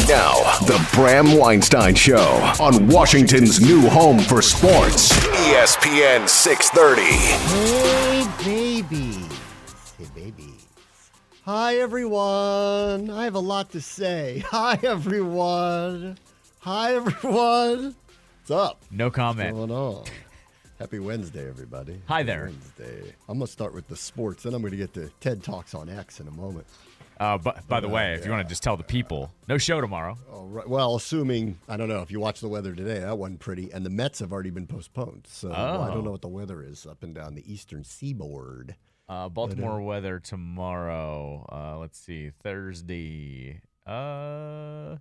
Now, the Bram Weinstein Show on Washington's new home for sports, ESPN 630. Hey, babies. Hey, babies. Hi, everyone. I have a lot to say. Hi, everyone. What's up? No comment. What's going on? Happy Wednesday, everybody. Hi there. Wednesday. I'm going to start with the sports, then I'm going to get to TED Talks on X in a moment. But by the way, if you want to just tell the people, no show tomorrow. Oh, right. Well, assuming, I don't know, if you watch the weather today, that wasn't pretty. And the Mets have already been postponed. So I don't know what the weather is up and down the eastern seaboard. Baltimore weather tomorrow. Let's see, Thursday. No.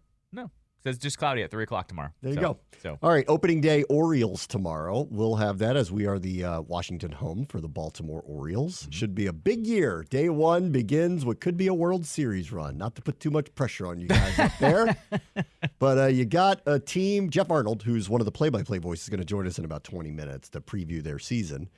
Says just cloudy at 3 o'clock tomorrow. There you go. All right, opening day Orioles tomorrow. We'll have that as we are the Washington home for the Baltimore Orioles. Mm-hmm. Should be a big year. Day one begins what could be a World Series run. Not to put too much pressure on you guys up there. But you got a team, Geoff Arnold, who's one of the play-by-play voices, is going to join us in about 20 minutes to preview their season.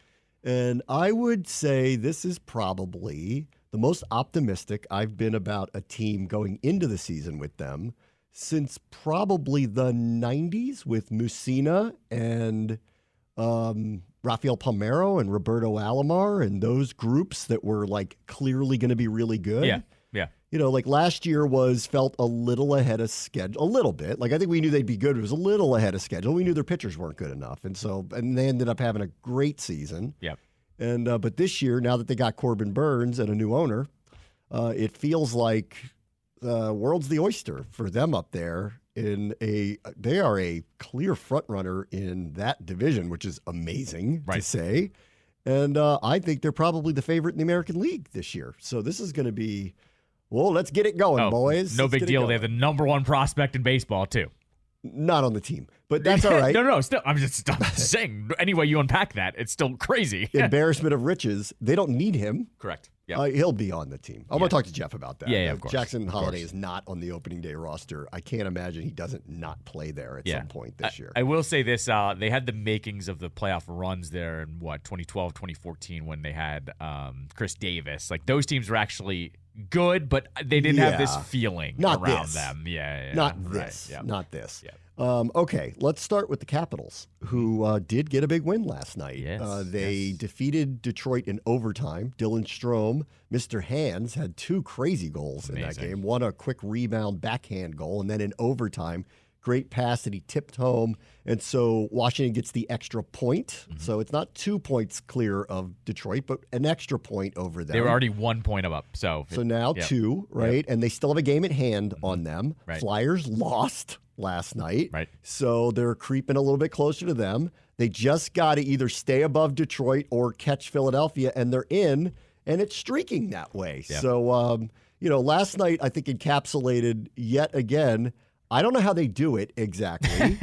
And I would say this is probably the most optimistic I've been about a team going into the season with them since probably the 90s with Mussina and Rafael Palmeiro and Roberto Alomar and those groups that were like clearly going to be really good. Yeah. You know, like last year felt a little ahead of schedule, a little bit. Like I think we knew they'd be good. It was a little ahead of schedule. We knew their pitchers weren't good enough. And they ended up having a great season. Yeah. And but this year, now that they got Corbin Burns and a new owner, it feels like world's the oyster for them up there. They are a clear front runner in that division, which is amazing to say. And I think they're probably the favorite in the American League this year. So this is going to be, well, let's get it going, boys. No big deal. They have the number one prospect in baseball, too. Not on the team, but that's all right. No, still, I'm just saying, any way you unpack that, it's still crazy. Embarrassment of riches. They don't need him. Correct. Yeah. He'll be on the team. I'm going to talk to Jeff about that. Yeah, of course. Jackson Holiday is not on the opening day roster. I can't imagine he doesn't not play there at some point this year. I will say this. They had the makings of the playoff runs there in, 2012, 2014 when they had Chris Davis. Like, those teams were actually good, but they didn't have this feeling around them. Yeah. Not this. Right. Not this. Yeah. Okay, let's start with the Capitals, who did get a big win last night. They defeated Detroit in overtime. Dylan Strome, Mr. Hands, had two crazy goals in that game. One a quick rebound backhand goal, and then in overtime, great pass that he tipped home. And so Washington gets the extra point. Mm-hmm. So it's not 2 points clear of Detroit, but an extra point over them. They were already 1 point up. So now two, right? Yep. And they still have a game at hand on them. Right. Flyers lost last night. Right. So they're creeping a little bit closer to them. They just got to either stay above Detroit or catch Philadelphia, and they're in, and it's streaking that way. Yep. So, last night I think encapsulated yet again. I don't know how they do it exactly,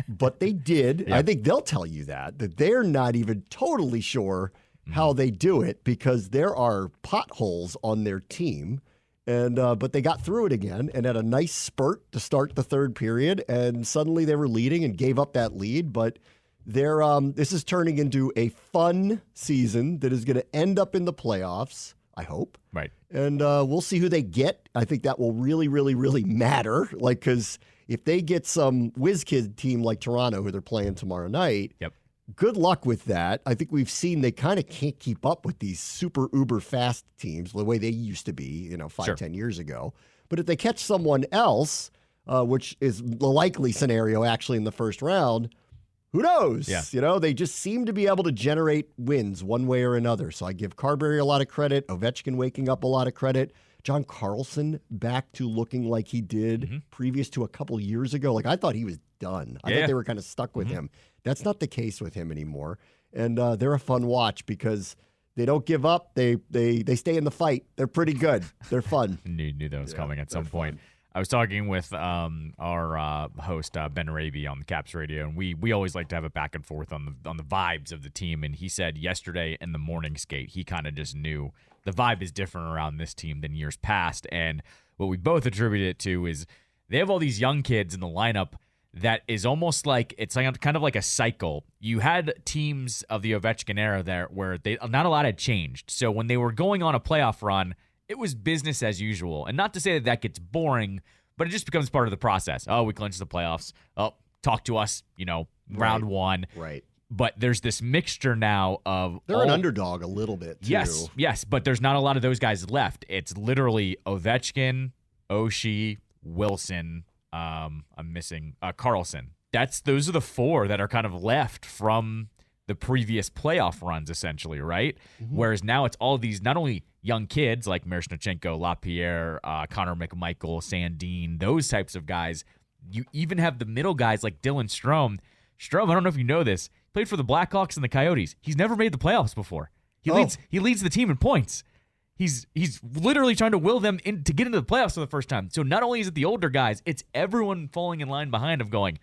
but they did. Yep. I think they'll tell you that they're not even totally sure how they do it because there are potholes on their team. And but they got through it again and had a nice spurt to start the third period, and suddenly they were leading and gave up that lead. But this is turning into a fun season that is going to end up in the playoffs, I hope. Right. And we'll see who they get. I think that will really, really, really matter. Like, because if they get some whiz kid team like Toronto, who they're playing tomorrow night, good luck with that. I think we've seen they kind of can't keep up with these super uber fast teams the way they used to be, 10 years ago. But if they catch someone else, which is the likely scenario actually in the first round, who knows? Yeah. They just seem to be able to generate wins one way or another. So I give Carberry a lot of credit, Ovechkin waking up a lot of credit, John Carlson back to looking like he did previous to a couple years ago. Like, I thought he was done. I thought they were kind of stuck with him. That's not the case with him anymore. And they're a fun watch because they don't give up. They stay in the fight. They're pretty good. They're fun. Knew that was coming at some point. I was talking with our host, Ben Raby, on the Caps Radio, and we always like to have a back and forth on the vibes of the team. And he said yesterday in the morning skate, he kind of just knew the vibe is different around this team than years past. And what we both attribute it to is they have all these young kids in the lineup that is almost like it's like kind of like a cycle. You had teams of the Ovechkin era there where not a lot had changed. So when they were going on a playoff run, it was business as usual. And not to say that gets boring, but it just becomes part of the process. Oh, we clinched the playoffs. Oh, talk to us, round one. Right. But there's this mixture now of they're an underdog a little bit too. Yes, but there's not a lot of those guys left. It's literally Ovechkin, Oshie, Wilson. I'm missing Carlson. Those are the four that are kind of left from the previous playoff runs, essentially, right? Mm-hmm. Whereas now it's all these not only young kids like Miroshnichenko, LaPierre, Connor McMichael, Sandin, those types of guys. You even have the middle guys like Dylan Strome. Strome, I don't know if you know this, played for the Blackhawks and the Coyotes. He's never made the playoffs before. He leads the team in points. He's literally trying to will them in to get into the playoffs for the first time. So not only is it the older guys, it's everyone falling in line behind of going,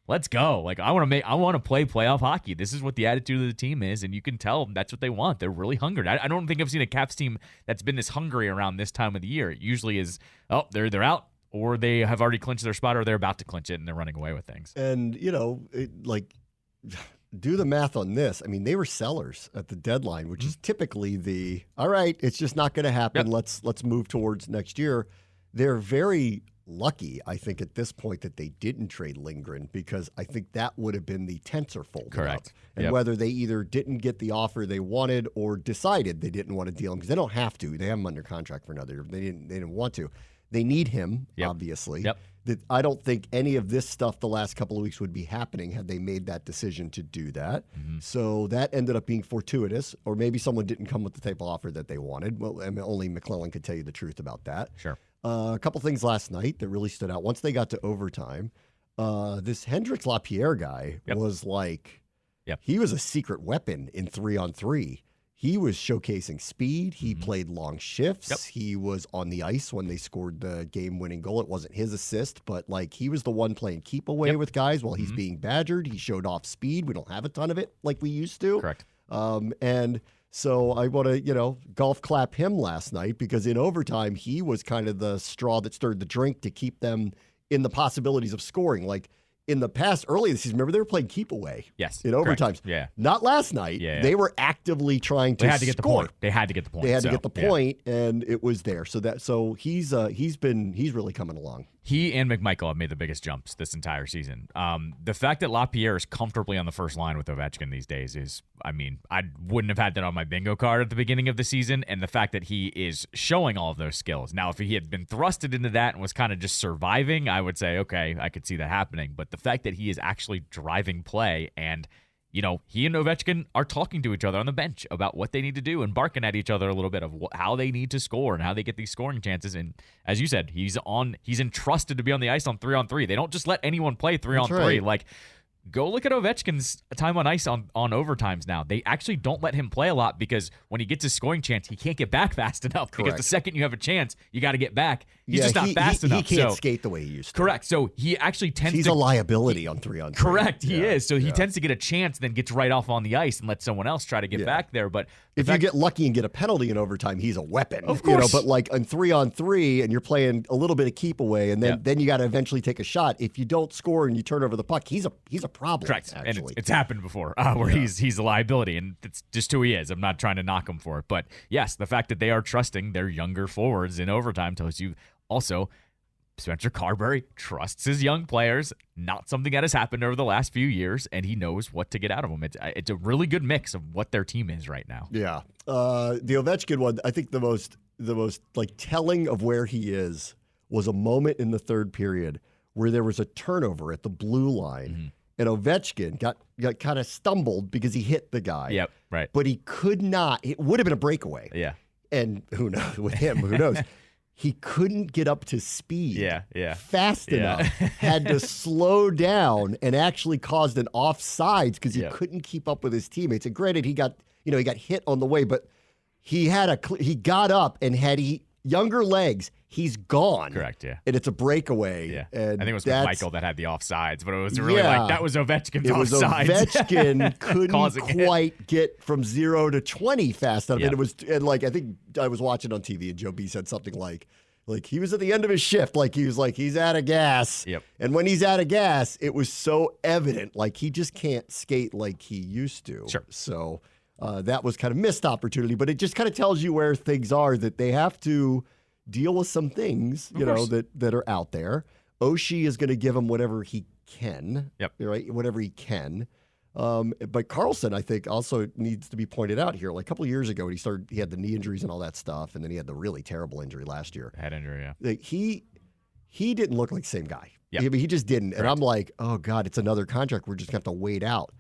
let's go. Like I want to play playoff hockey. This is what the attitude of the team is, and you can tell that's what they want. They're really hungry. I don't think I've seen a Caps team that's been this hungry around this time of the year. It usually is, they're out, or they have already clinched their spot, or they're about to clinch it, and they're running away with things. And, do the math on this. I mean, they were sellers at the deadline, which is typically all right, it's just not going to happen. Yep. Let's move towards next year. They're very lucky, I think, at this point that they didn't trade Lindgren, because I think that would have been the tensor fold. Correct. And whether they either didn't get the offer they wanted or decided they didn't want to deal him, because they don't have to. They have him under contract for another year. They didn't want to. They need him, obviously. Yep. I don't think any of this stuff the last couple of weeks would be happening had they made that decision to do that. Mm-hmm. So that ended up being fortuitous, or maybe someone didn't come with the type of offer that they wanted. Well, I mean, only McClellan could tell you the truth about that. Sure. A couple things last night that really stood out. Once they got to overtime, this Hendricks LaPierre guy was like, he was a secret weapon in 3-on-3. He was showcasing speed. He played long shifts. Yep. He was on the ice when they scored the game-winning goal. It wasn't his assist, but he was the one playing keep away with guys while he's being badgered. He showed off speed. We don't have a ton of it like we used to. Correct. And so I want to, golf clap him last night, because in overtime, he was kind of the straw that stirred the drink to keep them in the possibilities of scoring. Like in the past, early this season, remember they were playing keep away. Yes. In overtimes. Yeah. Not last night. Yeah. They were actively trying to get the point. They had to get the point. They had to get the point, and it was there. So he's really coming along. He and McMichael have made the biggest jumps this entire season. The fact that LaPierre is comfortably on the first line with Ovechkin these days is, I wouldn't have had that on my bingo card at the beginning of the season. And the fact that he is showing all of those skills. Now, if he had been thrusted into that and was kind of just surviving, I would say, okay, I could see that happening. But the fact that he is actually driving play, and he and Ovechkin are talking to each other on the bench about what they need to do and barking at each other a little bit of how they need to score and how they get these scoring chances. And as you said, he's entrusted to be on the ice on 3-on-3. They don't just let anyone play 3-on-3. Right. Go look at Ovechkin's time on ice on overtimes now. They actually don't let him play a lot, because when he gets his scoring chance, he can't get back fast enough. Correct. Because the second you have a chance, you got to get back. He's just not fast enough. He can't skate the way he used to. Correct. So he actually tends He's a liability on 3-on-3. Correct. He is. So he tends to get a chance, then gets right off on the ice and let someone else try to get back there. But if you get lucky and get a penalty in overtime, he's a weapon. Of course. But on 3-on-3 and you're playing a little bit of keep away, and then you got to eventually take a shot. If you don't score and you turn over the puck, he's a problem. Correct. Actually. And it's happened before where he's a liability, and it's just who he is. I'm not trying to knock him for it. But yes, the fact that they are trusting their younger forwards in overtime tells you also Spencer Carberry trusts his young players, not something that has happened over the last few years, and he knows what to get out of them. It's a really good mix of what their team is right now. Yeah. The Ovechkin one, I think the most telling of where he is was a moment in the third period where there was a turnover at the blue line. Mm-hmm. And Ovechkin got kind of stumbled because he hit the guy. Yep, right. But he could not. It would have been a breakaway. Yeah. And who knows with him? Who knows? He couldn't get up to speed fast enough. Had to slow down, and actually caused an offsides because he couldn't keep up with his teammates. And granted, he got hit on the way, but he got up, and had he younger legs, he's gone. Correct, yeah. And it's a breakaway. Yeah. And I think it was Michael that had the offsides, but it was really that was Ovechkin's offsides. It was Ovechkin couldn't quite get from 0 to 20 fast enough. Yeah. And I think I was watching on TV, and Joe B said something like he was at the end of his shift, he's out of gas. Yep. And when he's out of gas, it was so evident, he just can't skate like he used to. Sure. So that was kind of missed opportunity, but it just kind of tells you where things are, that they have to deal with some things, that are out there. Oshie is going to give him whatever he can. Yep. Right? Whatever he can. But Carlson, I think, also needs to be pointed out here. Like a couple of years ago, when he had the knee injuries and all that stuff, and then he had the really terrible injury last year. Head injury, yeah. Like he didn't look like the same guy. Yep. I mean, he just didn't. Correct. And I'm like, oh, God, it's another contract. We're just going to have to wait out.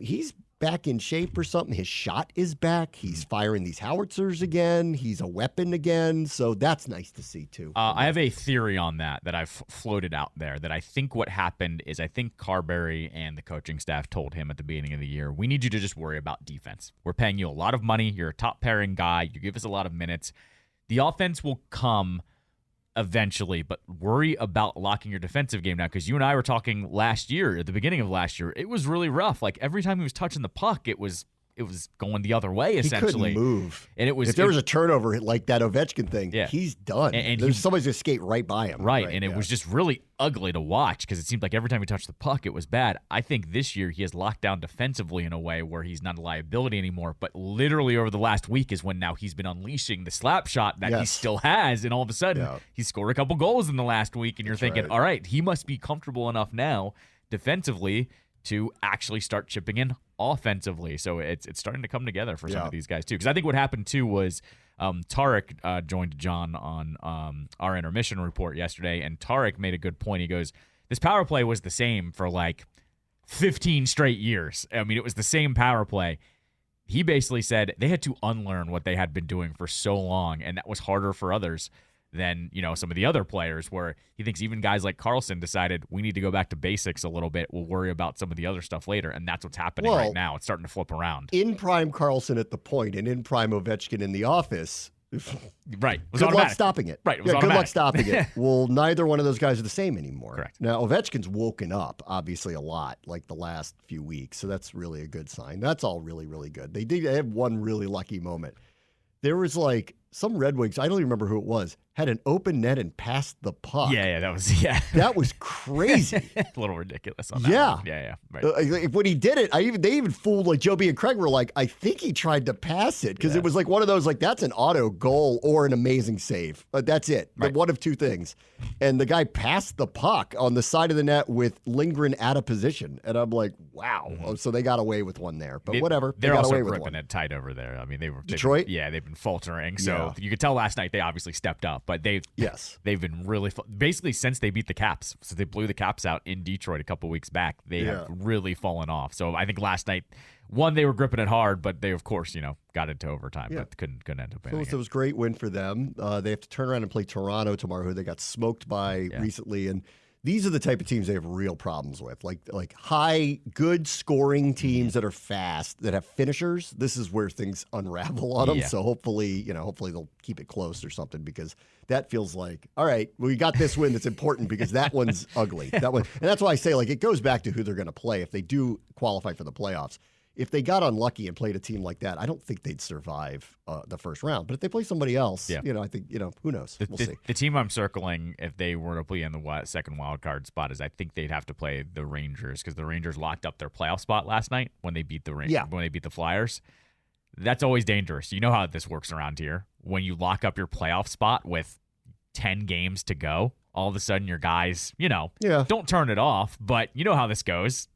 He's back in shape or something. His shot is back. He's firing these howitzers again. He's a weapon again. So that's nice to see, too. I have a theory on that I've floated out there, that I think what happened is I think Carberry and the coaching staff told him at the beginning of the year, we need you to just worry about defense. We're paying you a lot of money. You're a top pairing guy. You give us a lot of minutes. The offense will come eventually, but worry about locking your defensive game now, because you and I were talking last year, at the beginning of last year, it was really rough. Like every time he was touching the puck, it was going the other way, essentially. He couldn't move. And if there was a turnover like that Ovechkin thing, he's done. And somebody's going to skate right by him. Right, and it was just really ugly to watch because it seemed like every time he touched the puck, it was bad. I think this year he has locked down defensively in a way where he's not a liability anymore, but literally over the last week is when now he's been unleashing the slap shot that he still has, and all of a sudden he scored a couple goals in the last week, and you're thinking, all right, he must be comfortable enough now defensively to actually start chipping in offensively. So it's starting to come together for some of these guys too. Because I think what happened too was Tarek joined John on our intermission report yesterday, and Tarek made a good point. He goes, this power play was the same for like 15 straight years. I mean, it was the same power play. He basically said they had to unlearn what they had been doing for so long, and that was harder for others than, some of the other players, where he thinks even guys like Carlson decided we need to go back to basics a little bit. We'll worry about some of the other stuff later, and that's what's happening right now. It's starting to flip around. In prime Carlson at the point and in prime Ovechkin in the office. Right. Good luck stopping it. Right. Good luck stopping it. Well, neither one of those guys are the same anymore. Correct. Now, Ovechkin's woken up, obviously, a lot, like the last few weeks, so that's really a good sign. That's all really, really good. They have one really lucky moment. There was like some Red Wings, I don't even remember who it was, had an open net and passed the puck. Yeah, that was crazy. A little ridiculous on that one. Yeah. Right. When he did it, they even fooled, like Joe B and Craig were like, I think he tried to pass it, because it was like one of those, like, that's an auto goal or an amazing save. That's it. Right. One of two things. And the guy passed the puck on the side of the net with Lindgren out of position. And I'm like, wow. Mm-hmm. So they got away with one there. But whatever. They're got also away with gripping one. it tight over there. I mean, Detroit? They've been faltering. So you could tell last night they obviously stepped up. But they've been really basically since they beat the Caps, since they blew the Caps out in Detroit a couple weeks back, they have really fallen off. So I think last night, they were gripping it hard, but they of course got into overtime, but couldn't end up winning. So it was a great win for them. They have to turn around and play Toronto tomorrow, who they got smoked by recently, and these are the type of teams they have real problems with, like high, good scoring teams that are fast, that have finishers. This is where things unravel on them. So hopefully they'll keep it close or something, because that feels like, all right, we got this win that's important, because that one's ugly. That one, and that's why I say, like, it goes back to who they're going to play if they do qualify for the playoffs. If they got unlucky and played a team like that, I don't think they'd survive the first round. But if they play somebody else, I think, who knows? We'll see. The team I'm circling, if they were to play in the second wild card spot, is I think they'd have to play the Rangers, because the Rangers locked up their playoff spot last night when they beat the when they beat the Flyers. That's always dangerous. You know how this works around here. When you lock up your playoff spot with 10 games to go, all of a sudden your guys, don't turn it off, but you know how this goes.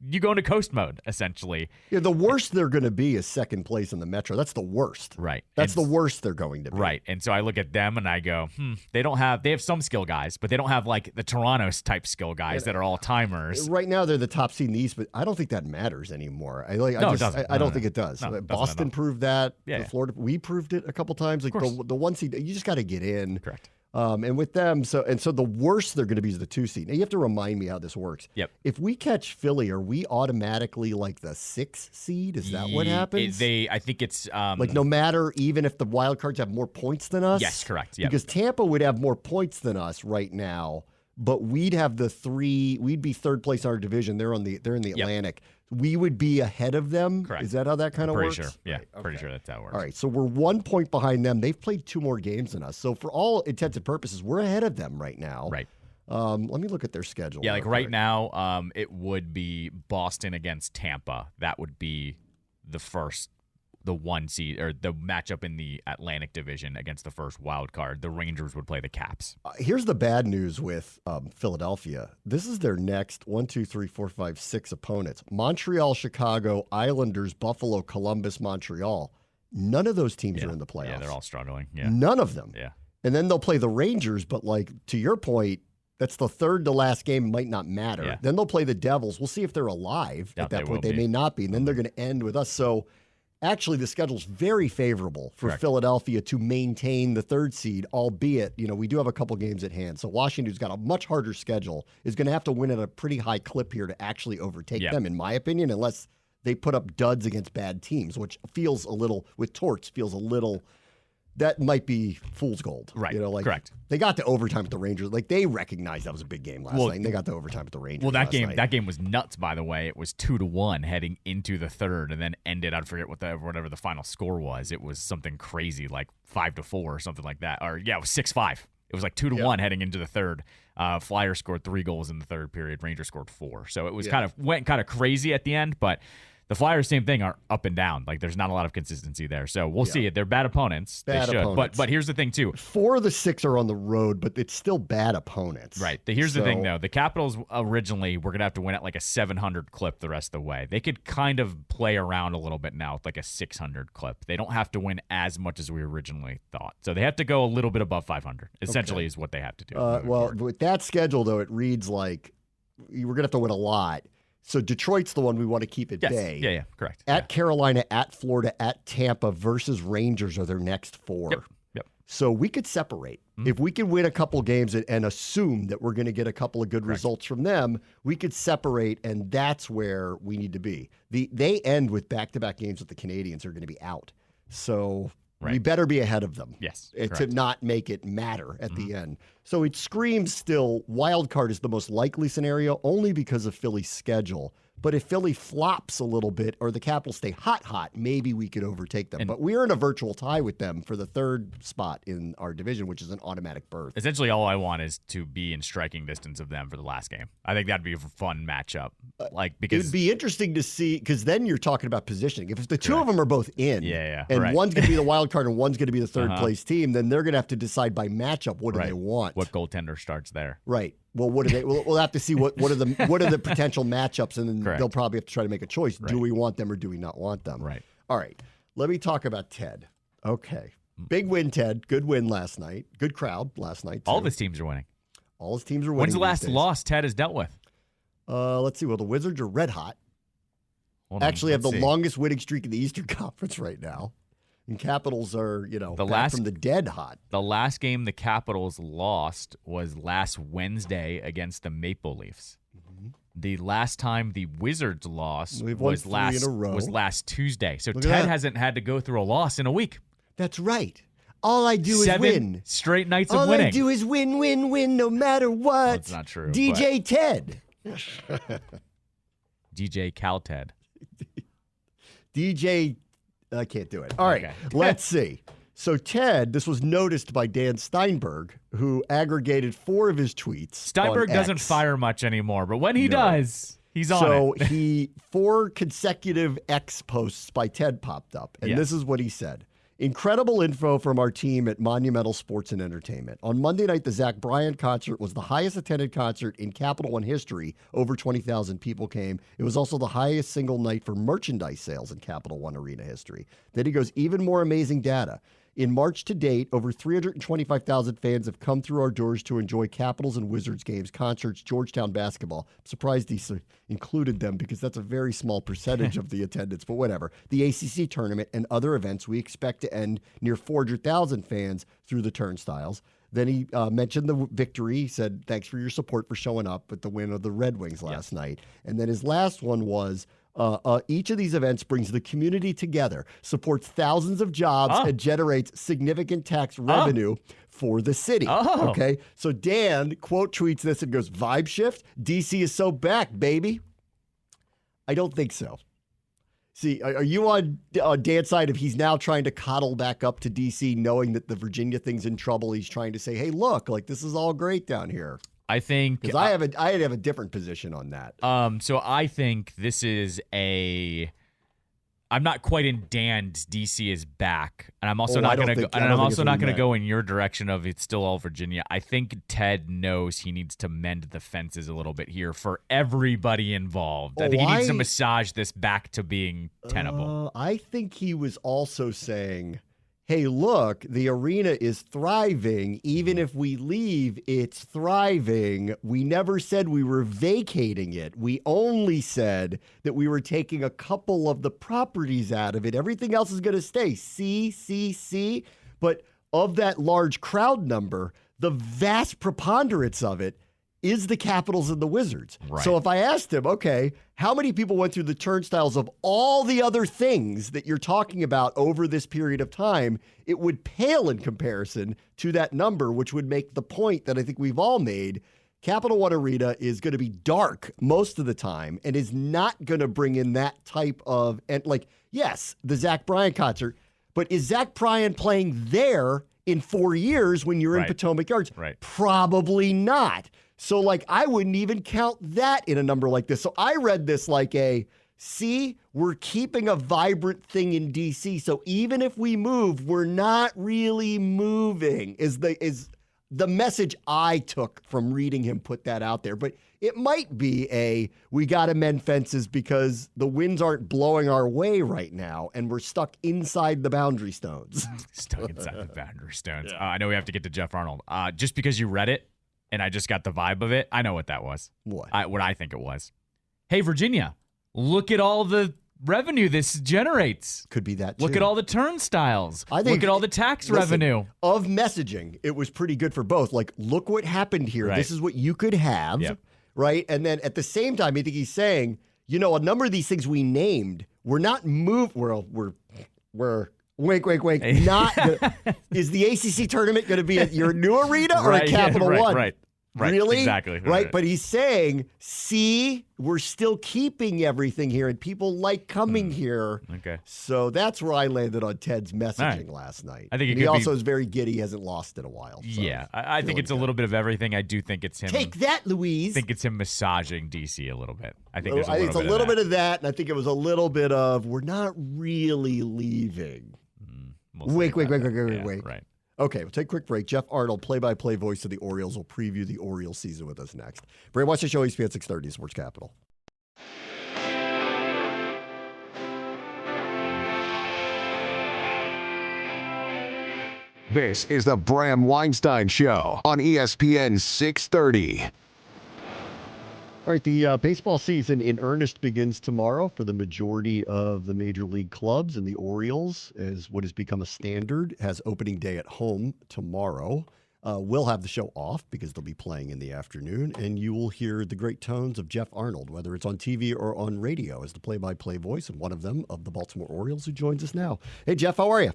You go into coast mode, essentially. Yeah, the worst they're going to be is second place in the Metro. That's the worst. Right. That's the worst they're going to be. Right. And so I look at them and I go, they have some skill guys, but they don't have like the Toronto's type skill guys that are all timers. Right now they're the top seed in the East, but I don't think that matters anymore. I don't think it does. No, Boston proved that. Yeah. Florida, we proved it a couple times. Like the one seed, you just got to get in. Correct. And with them, so the worst they're going to be is the 2 seed. Now you have to remind me how this works. Yep. If we catch Philly, are we automatically like the 6th seed? Is that what happens? I think it's like no matter, even if the wild cards have more points than us. Yes, correct. Yep. Because Tampa would have more points than us right now, but we'd have we'd be third place in our division. They're in the Atlantic. We would be ahead of them. Correct. Is that how that kind of works? Pretty sure. Yeah, right. pretty sure that's how it works. All right, so we're 1 point behind them. They've played 2 more games than us. So for all intents and purposes, we're ahead of them right now. Right. Let me look at their schedule. Yeah, like right now, it would be Boston against Tampa. That would be the first one seed or the matchup in the Atlantic Division against the first wild card, the Rangers would play the Caps. Here's the bad news with Philadelphia. This is their next 6 opponents: Montreal, Chicago, Islanders, Buffalo, Columbus, Montreal. None of those teams are in the playoffs. Yeah, they're all struggling. Yeah, none of them. Yeah, and then they'll play the Rangers, but like to your point, that's the third to last game, might not matter. Yeah. Then they'll play the Devils. We'll see if they're alive at that point. They may not be. And then they're going to end with us. So actually the schedule's very favorable for Philadelphia to maintain the third seed, albeit, we do have a couple games at hand. So Washington, who's got a much harder schedule, is going to have to win at a pretty high clip here to actually overtake them, in my opinion, unless they put up duds against bad teams, which feels a little, with Torts, feels a little... That might be fool's gold. Right. Correct. They got to overtime with the Rangers. Like, they recognized that was a big game last night, and they got to overtime with the Rangers. Well, that game was nuts, by the way. It was 2-1 heading into the third, and then ended, I forget whatever the final score was. It was something crazy, like 5-4 or something like that. Or, it was 6-5. It was like 2-1 heading into the third. Flyers scored 3 goals in the third period. Rangers scored 4. So it was went kind of crazy at the end, but the Flyers, same thing, are up and down. Like, there's not a lot of consistency there. So we'll see it. They're bad opponents. They should. Opponents. But here's the thing, too. 4 of the 6 are on the road, but it's still bad opponents. Right. Here's the thing, though. The Capitals originally were going to have to win at like a 700 clip the rest of the way. They could kind of play around a little bit now with like a 600 clip. They don't have to win as much as we originally thought. So they have to go a little bit above 500, essentially, is what they have to do. Well, with that schedule, though, it reads like we're going to have to win a lot. So Detroit's the one we want to keep at bay. Yeah, correct. At Carolina, at Florida, at Tampa versus Rangers are their next 4. Yep. So we could separate. If we can win a couple games and assume that we're going to get a couple of good results from them, we could separate, and that's where we need to be. They end with back-to-back games with the Canadians are going to be out. So we better be ahead of them. Yes. To not make it matter at the end. So it screams still wild card is the most likely scenario only because of Philly's schedule. But if Philly flops a little bit or the Capitals stay hot, maybe we could overtake them. But we're in a virtual tie with them for the third spot in our division, which is an automatic berth. Essentially, all I want is to be in striking distance of them for the last game. I think that'd be a fun matchup. Because it'd be interesting to see, because then you're talking about positioning. If the two of them are both in, and one's going to be the wild card and one's going to be the third place team, then they're going to have to decide by matchup what do they want. What goaltender starts there? Right. Well, what do they? We'll have to see what are the potential matchups, and then they'll probably have to try to make a choice. Do we want them or do we not want them? Right. All right. Let me talk about Ted. Okay. Big win, Ted. Good win last night. Good crowd last night, too. All of his teams are winning. All his teams are winning. When's the last loss Ted has dealt with? Let's see. Well, the Wizards are red hot. Actually have the longest winning streak in the Eastern Conference right now. And Capitals are, back from the dead hot. The last game the Capitals lost was last Wednesday against the Maple Leafs. The last time the Wizards lost was last Tuesday. So Ted hasn't had to go through a loss in a week. That's right. All I do is win. 7 straight nights of winning. All I do is win, win, win, no matter what. Well, that's not true. DJ Ted. DJ Cal Ted. DJ, I can't do it. All right, let's see. So Ted, this was noticed by Dan Steinberg, who aggregated 4 of his tweets. Steinberg doesn't fire much anymore, but when he does, he's on it. So 4 consecutive X posts by Ted popped up, and this is what he said. Incredible info from our team at Monumental Sports and Entertainment. On Monday night, the Zach Bryan concert was the highest attended concert in Capital One history. Over 20,000 people came. It was also the highest single night for merchandise sales in Capital One Arena history. Then he goes, even more amazing data. In March to date, over 325,000 fans have come through our doors to enjoy Capitals and Wizards games, concerts, Georgetown basketball. I'm surprised he included them because that's a very small percentage of the attendance, but whatever. The ACC tournament and other events, we expect to end near 400,000 fans through the turnstiles. Then he mentioned the victory. He said, thanks for your support for showing up at the win of the Red Wings last night. And then his last one was, each of these events brings the community together, supports thousands of jobs, and generates significant tax revenue for the city. Okay, so Dan quote tweets this and goes, vibe shift, DC is so back, baby. I don't think so. See, are you on Dan's side if he's now trying to coddle back up to DC knowing that the Virginia thing's in trouble? He's trying to say, hey, look, like this is all great down here. I think because I have a different position on that. So I think this is I'm not quite in Dan's DC is back, and I'm also Oh, not I don't going to go. think- I And don't I'm think also it's not what he going to meant. go in your direction of it's still all Virginia. I think Ted knows he needs to mend the fences a little bit here for everybody involved. I think he needs to massage this back to being tenable. I think he was also saying, hey, look, the arena is thriving. Even if we leave, it's thriving. We never said we were vacating it. We only said that we were taking a couple of the properties out of it. Everything else is going to stay. See. But of that large crowd number, the vast preponderance of it is the Capitals and the Wizards. Right. So if I asked him, okay, how many people went through the turnstiles of all the other things that you're talking about over this period of time, it would pale in comparison to that number, which would make the point that I think we've all made. Capital One Arena is going to be dark most of the time and is not going to bring in that type of, and like, yes, the Zach Bryan concert, but is Zach Bryan playing there in 4 years when you're in Potomac Yards? Right. Probably not. So, like, I wouldn't even count that in a number like this. So I read this like see, we're keeping a vibrant thing in D.C., so even if we move, we're not really moving, is the message I took from reading him put that out there. But it might be we got to mend fences because the winds aren't blowing our way right now, and we're stuck inside the boundary stones. Stuck inside the boundary stones. Yeah. I know we have to get to Geoff Arnold. Just because you read it, and I just got the vibe of it, I know what that was. What I think it was. Hey, Virginia, look at all the revenue this generates. Could be that too. Look at all the turnstiles. I think, look at all the tax revenue. Of messaging, it was pretty good for both. Like, look what happened here. Right. This is what you could have, right? And then at the same time, I think he's saying, a number of these things we named, we're not moved. We're wink. Not is the ACC tournament going to be at your new arena or at Capital One? Right. Really? Exactly. Right. But he's saying, see, we're still keeping everything here, and people like coming here. Okay. So that's where I landed on Ted's messaging last night. I think he also is very giddy. He hasn't lost in a while. So yeah. I think it's a little bit of everything. I do think it's him. Take that, Louise. I think it's him massaging DC a little bit. I think it's a little bit of that, and I think it was a little bit of we're not really leaving. Wait. Right. Okay, we'll take a quick break. Geoff Arnold, play-by-play voice of the Orioles, will preview the Orioles season with us next. Bram, watch the show, ESPN 630, Sports Capital. This is the Bram Weinstein Show on ESPN 630. All right, the baseball season in earnest begins tomorrow for the majority of the major league clubs, and the Orioles, as what has become a standard, has opening day at home tomorrow. We'll have the show off because they'll be playing in the afternoon, and you will hear the great tones of Geoff Arnold, whether it's on TV or on radio, as the play-by-play voice, and one of them of the Baltimore Orioles, who joins us now. Hey, Geoff, how are you?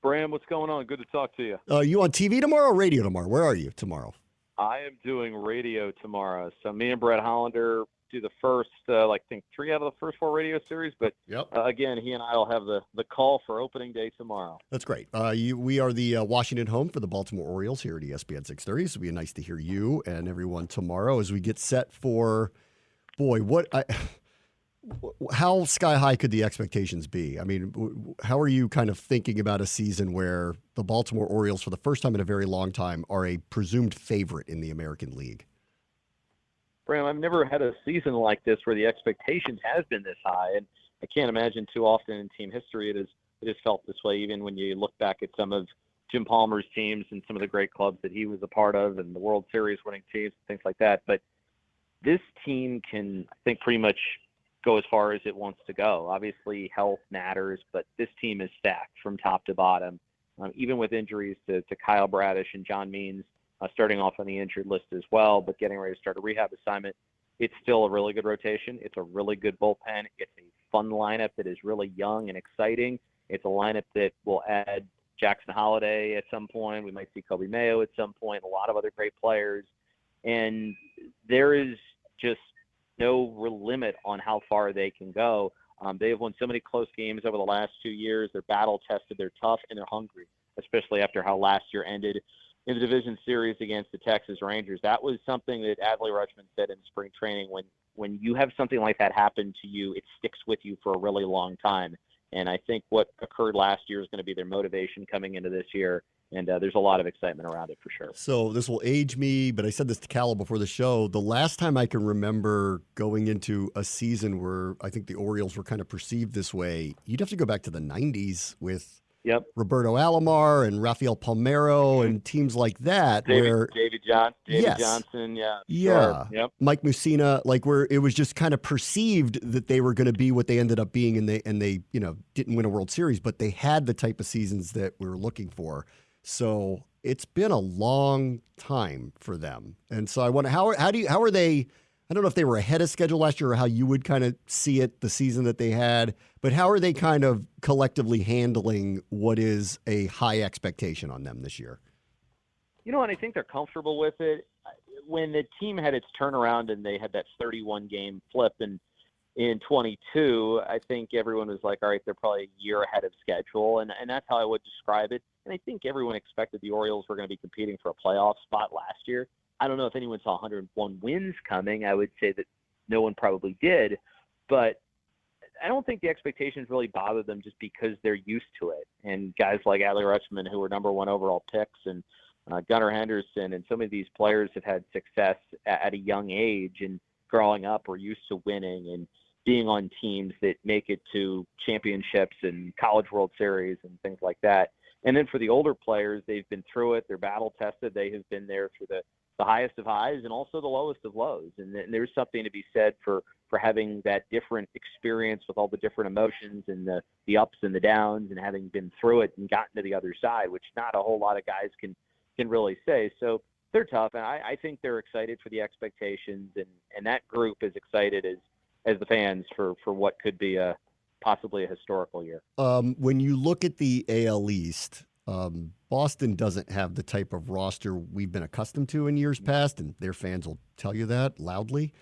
Bram, what's going on? Good to talk to you. You on TV tomorrow or radio tomorrow? Where are you tomorrow? I am doing radio tomorrow. So me and Brett Hollander do the first, I think 3 out of the first 4 radio series. But again, he and I will have the call for opening day tomorrow. That's great. We are the Washington home for the Baltimore Orioles here at ESPN 630. So it'll be nice to hear you and everyone tomorrow as we get set for, how sky high could the expectations be? I mean, how are you kind of thinking about a season where the Baltimore Orioles, for the first time in a very long time, are a presumed favorite in the American League? Bram, I've never had a season like this where the expectations has been this high, and I can't imagine too often in team history it has felt this way, even when you look back at some of Jim Palmer's teams and some of the great clubs that he was a part of and the World Series winning teams and things like that. But this team can, I think, pretty much go as far as it wants to go. Obviously, health matters, but this team is stacked from top to bottom, even with injuries to Kyle Bradish and John Means starting off on the injured list as well, but getting ready to start a rehab assignment. It's still a really good rotation. It's a really good bullpen. It's a fun lineup that is really young and exciting. It's a lineup that will add Jackson Holliday at some point. We might see Kobe Mayo at some point, a lot of other great players. And there is just no real limit on how far they can go. They have won so many close games over the last 2 years. They're battle-tested, they're tough, and they're hungry, especially after how last year ended in the division series against the Texas Rangers. That was something that Adley Rutschman said in spring training when when you have something like that happen to you, it sticks with you for a really long time. And I think what occurred last year is going to be their motivation coming into this year. And there's a lot of excitement around it for sure. So this will age me, but I said this to Callow before the show. The last time I can remember going into a season where I think the Orioles were kind of perceived this way, you'd have to go back to the 90s with Roberto Alomar and Rafael Palmeiro and teams like that. David Johnson, yeah. Yeah. Sure. Yep. Mike Mussina, like where it was just kind of perceived that they were going to be what they ended up being, and they didn't win a World Series, but they had the type of seasons that we were looking for. So it's been a long time for them. And so I wonder how are they, I don't know if they were ahead of schedule last year or how you would kind of see it the season that they had, but how are they kind of collectively handling what is a high expectation on them this year? You know what? I think they're comfortable with it. When the team had its turnaround and they had that 31-game flip in 22, I think everyone was like, all right, they're probably a year ahead of schedule. And that's how I would describe it. And I think everyone expected the Orioles were going to be competing for a playoff spot last year. I don't know if anyone saw 101 wins coming. I would say that no one probably did. But I don't think the expectations really bother them just because they're used to it. And guys like Adley Rutschman, who were number one overall picks, and Gunnar Henderson, and so many of these players have had success at a young age and growing up were used to winning and being on teams that make it to championships and College World Series and things like that. And then for the older players, they've been through it. They're battle tested. They have been there through the highest of highs and also the lowest of lows. And there's something to be said for having that different experience with all the different emotions and the ups and the downs, and having been through it and gotten to the other side, which not a whole lot of guys can really say. So they're tough, and I think they're excited for the expectations, and that group is excited as the fans for what could be possibly a historical year. When you look at the AL East, Boston doesn't have the type of roster we've been accustomed to in years past, and their fans will tell you that loudly.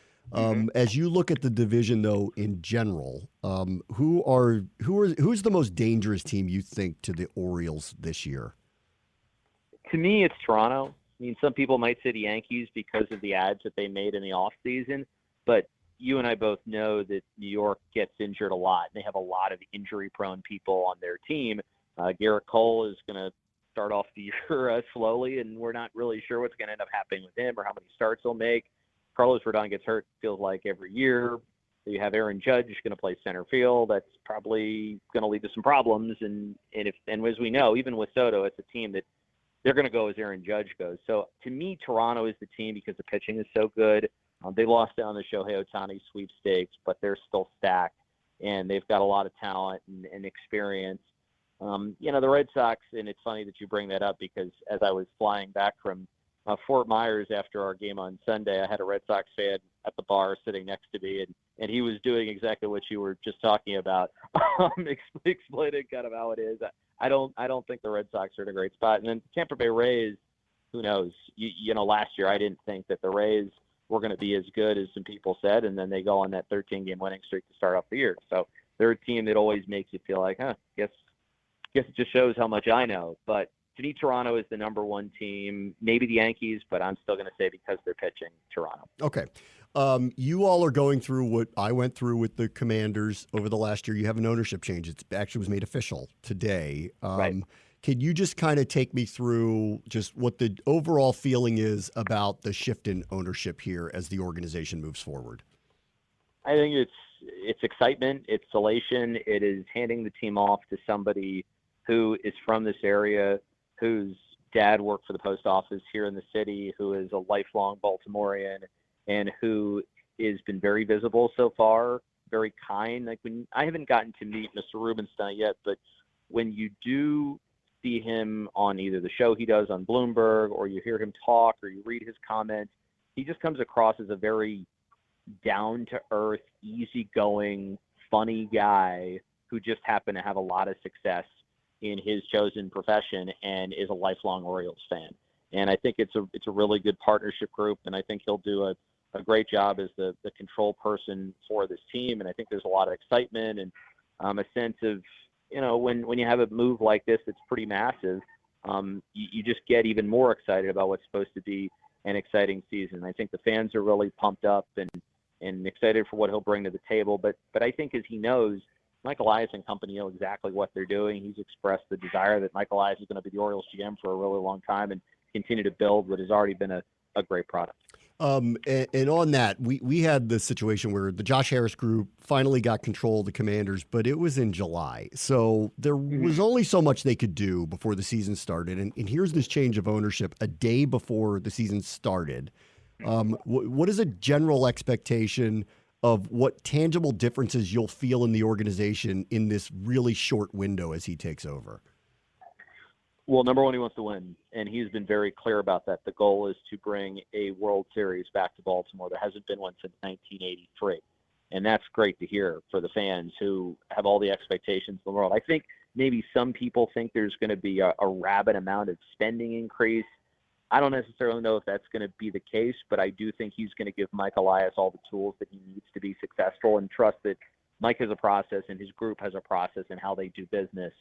As you look at the division, though, in general, who's the most dangerous team you think to the Orioles this year? To me, it's Toronto. I mean, some people might say the Yankees because of the ads that they made in the offseason, but you and I both know that New York gets injured a lot. They have a lot of injury-prone people on their team. Garrett Cole is going to start off the year slowly, and we're not really sure what's going to end up happening with him or how many starts he'll make. Carlos Rodon gets hurt, feels like, every year. You have Aaron Judge going to play center field. That's probably going to lead to some problems. And as we know, even with Soto, it's a team that they're going to go as Aaron Judge goes. So to me, Toronto is the team because the pitching is so good. They lost down the Shohei Ohtani sweepstakes, but they're still stacked, and they've got a lot of talent and experience. The Red Sox, and it's funny that you bring that up because as I was flying back from Fort Myers after our game on Sunday, I had a Red Sox fan at the bar sitting next to me, and he was doing exactly what you were just talking about, explaining kind of how it is. I don't think the Red Sox are in a great spot. And then Tampa Bay Rays, who knows? Last year I didn't think that the Rays were going to be as good as some people said, and then they go on that 13-game winning streak to start off the year. So they're a team that always makes you feel like, guess it just shows how much I know. But to me, Toronto is the number one team, maybe the Yankees, but I'm still going to say because they're pitching, Toronto. Okay. You all are going through what I went through with the Commanders over the last year. You have an ownership change. It actually was made official today. Right. Can you just kind of take me through just what the overall feeling is about the shift in ownership here as the organization moves forward? I think it's excitement, it's elation, it is handing the team off to somebody who is from this area, whose dad worked for the post office here in the city, who is a lifelong Baltimorean, and who has been very visible so far, very kind. Like I haven't gotten to meet Mr. Rubenstein yet, but when you do see him on either the show he does on Bloomberg, or you hear him talk, or you read his comments, he just comes across as a very down-to-earth, easygoing, funny guy who just happened to have a lot of success in his chosen profession and is a lifelong Orioles fan. And I think it's a really good partnership group, and I think he'll do a great job as the control person for this team. And I think there's a lot of excitement and a sense of, when you have a move like this that's pretty massive, you just get even more excited about what's supposed to be an exciting season. I think the fans are really pumped up, and and excited for what he'll bring to the table. But I think, as he knows, Mike Elias and company know exactly what they're doing. He's expressed the desire that Mike Elias is going to be the Orioles GM for a really long time and continue to build what has already been a great product. And on that, we had the situation where the Josh Harris group finally got control of the Commanders, but it was in July. So there was only so much they could do before the season started. And here's this change of ownership a day before the season started. What is a general expectation of what tangible differences you'll feel in the organization in this really short window as he takes over? Well, number one, he wants to win, and he's been very clear about that. The goal is to bring a World Series back to Baltimore. There hasn't been one since 1983, and that's great to hear for the fans who have all the expectations in the world. I think maybe some people think there's going to be a rabid amount of spending increase. I don't necessarily know if that's going to be the case, but I do think he's going to give Mike Elias all the tools that he needs to be successful and trust that Mike has a process and his group has a process in how they do business.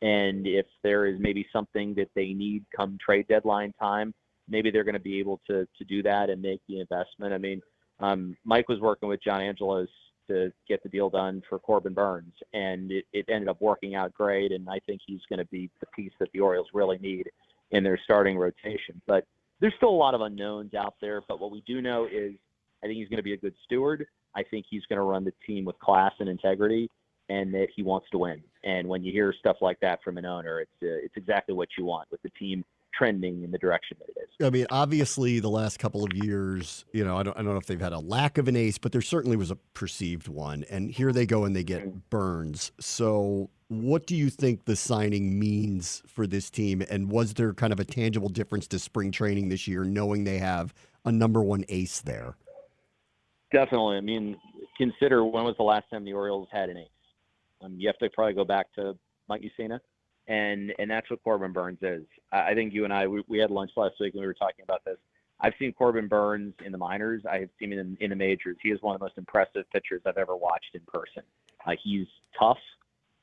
And if there is maybe something that they need come trade deadline time, maybe they're going to be able to do that and make the investment. I mean, Mike was working with John Angelos to get the deal done for Corbin Burns, and it ended up working out great. And I think he's going to be the piece that the Orioles really need in their starting rotation. But there's still a lot of unknowns out there. But what we do know is I think he's going to be a good steward. I think he's going to run the team with class and integrity, and that he wants to win. And when you hear stuff like that from an owner, it's exactly what you want, with the team trending in the direction that it is. I mean, obviously, the last couple of years, I don't know if they've had a lack of an ace, but there certainly was a perceived one. And here they go and they get Burns. So what do you think the signing means for this team? And was there kind of a tangible difference to spring training this year, knowing they have a number one ace there? Definitely. I mean, consider when was the last time the Orioles had an ace? You have to probably go back to Mike Mussina, and that's what Corbin Burns is. I think you and I, we had lunch last week and we were talking about this. I've seen Corbin Burns in the minors. I have seen him in the majors. He is one of the most impressive pitchers I've ever watched in person. He's tough.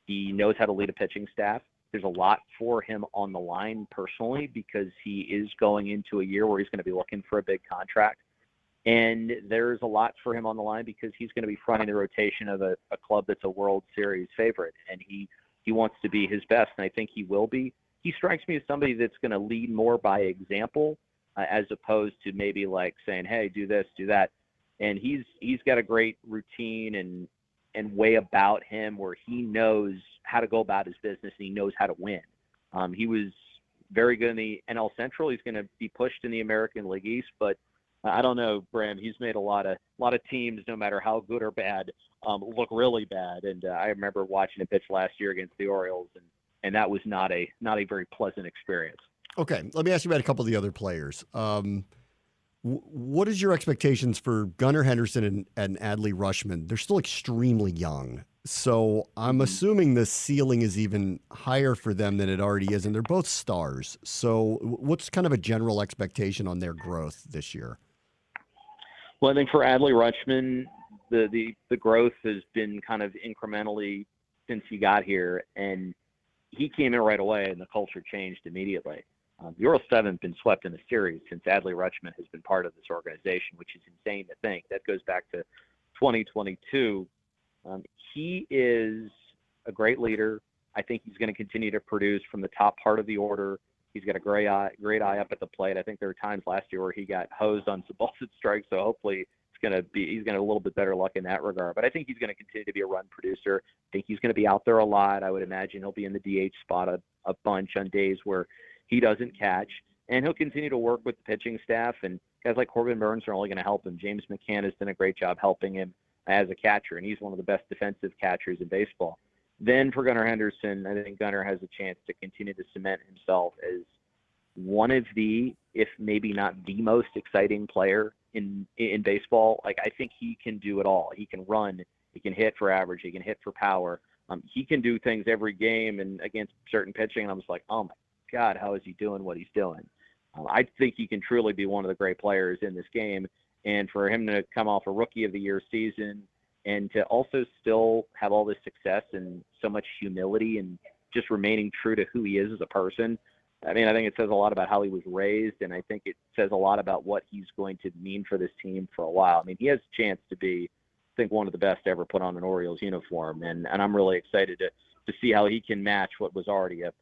He knows how to lead a pitching staff. There's a lot for him on the line personally, because he is going into a year where he's going to be looking for a big contract. And there's a lot for him on the line because he's going to be fronting the rotation of a club that's a World Series favorite, and he wants to be his best, and I think he will be. He strikes me as somebody that's going to lead more by example, as opposed to maybe like saying, hey, do this, do that. And he's got a great routine and way about him where he knows how to go about his business, and he knows how to win. He was very good in the NL Central. He's going to be pushed in the American League East, but I don't know, Bram. He's made a lot of teams, no matter how good or bad, look really bad. And I remember watching him pitch last year against the Orioles, and that was not a very pleasant experience. Okay, let me ask you about a couple of the other players. What is your expectations for Gunnar Henderson and Adley Rutschman? They're still extremely young, so I'm assuming the ceiling is even higher for them than it already is, and they're both stars. So what's kind of a general expectation on their growth this year? Well, I think for Adley Rutschman, the growth has been kind of incrementally since he got here, and he came in right away, and the culture changed immediately. The Orioles haven't been swept in the series since Adley Rutschman has been part of this organization, which is insane to think. That goes back to 2022. He is a great leader. I think he's going to continue to produce from the top part of the order. He's got a great eye up at the plate. I think there were times last year where he got hosed on some balls and strikes, so hopefully he's going to have a little bit better luck in that regard. But I think he's going to continue to be a run producer. I think he's going to be out there a lot. I would imagine he'll be in the DH spot a bunch on days where he doesn't catch, and he'll continue to work with the pitching staff. And guys like Corbin Burns are only going to help him. James McCann has done a great job helping him as a catcher, and he's one of the best defensive catchers in baseball. Then for Gunnar Henderson, I think Gunnar has a chance to continue to cement himself as one of the, if maybe not the most exciting player in baseball. I think he can do it all. He can run, he can hit for average, he can hit for power. He can do things every game and against certain pitching, and I'm just like, oh my God, how is he doing what he's doing? I think he can truly be one of the great players in this game. And for him to come off a Rookie of the Year season and to also still have all this success and so much humility and just remaining true to who he is as a person, I mean, I think it says a lot about how he was raised, and I think it says a lot about what he's going to mean for this team for a while. I mean, he has a chance to be, I think, one of the best to ever put on an Orioles uniform, and I'm really excited to see how he can match what was already a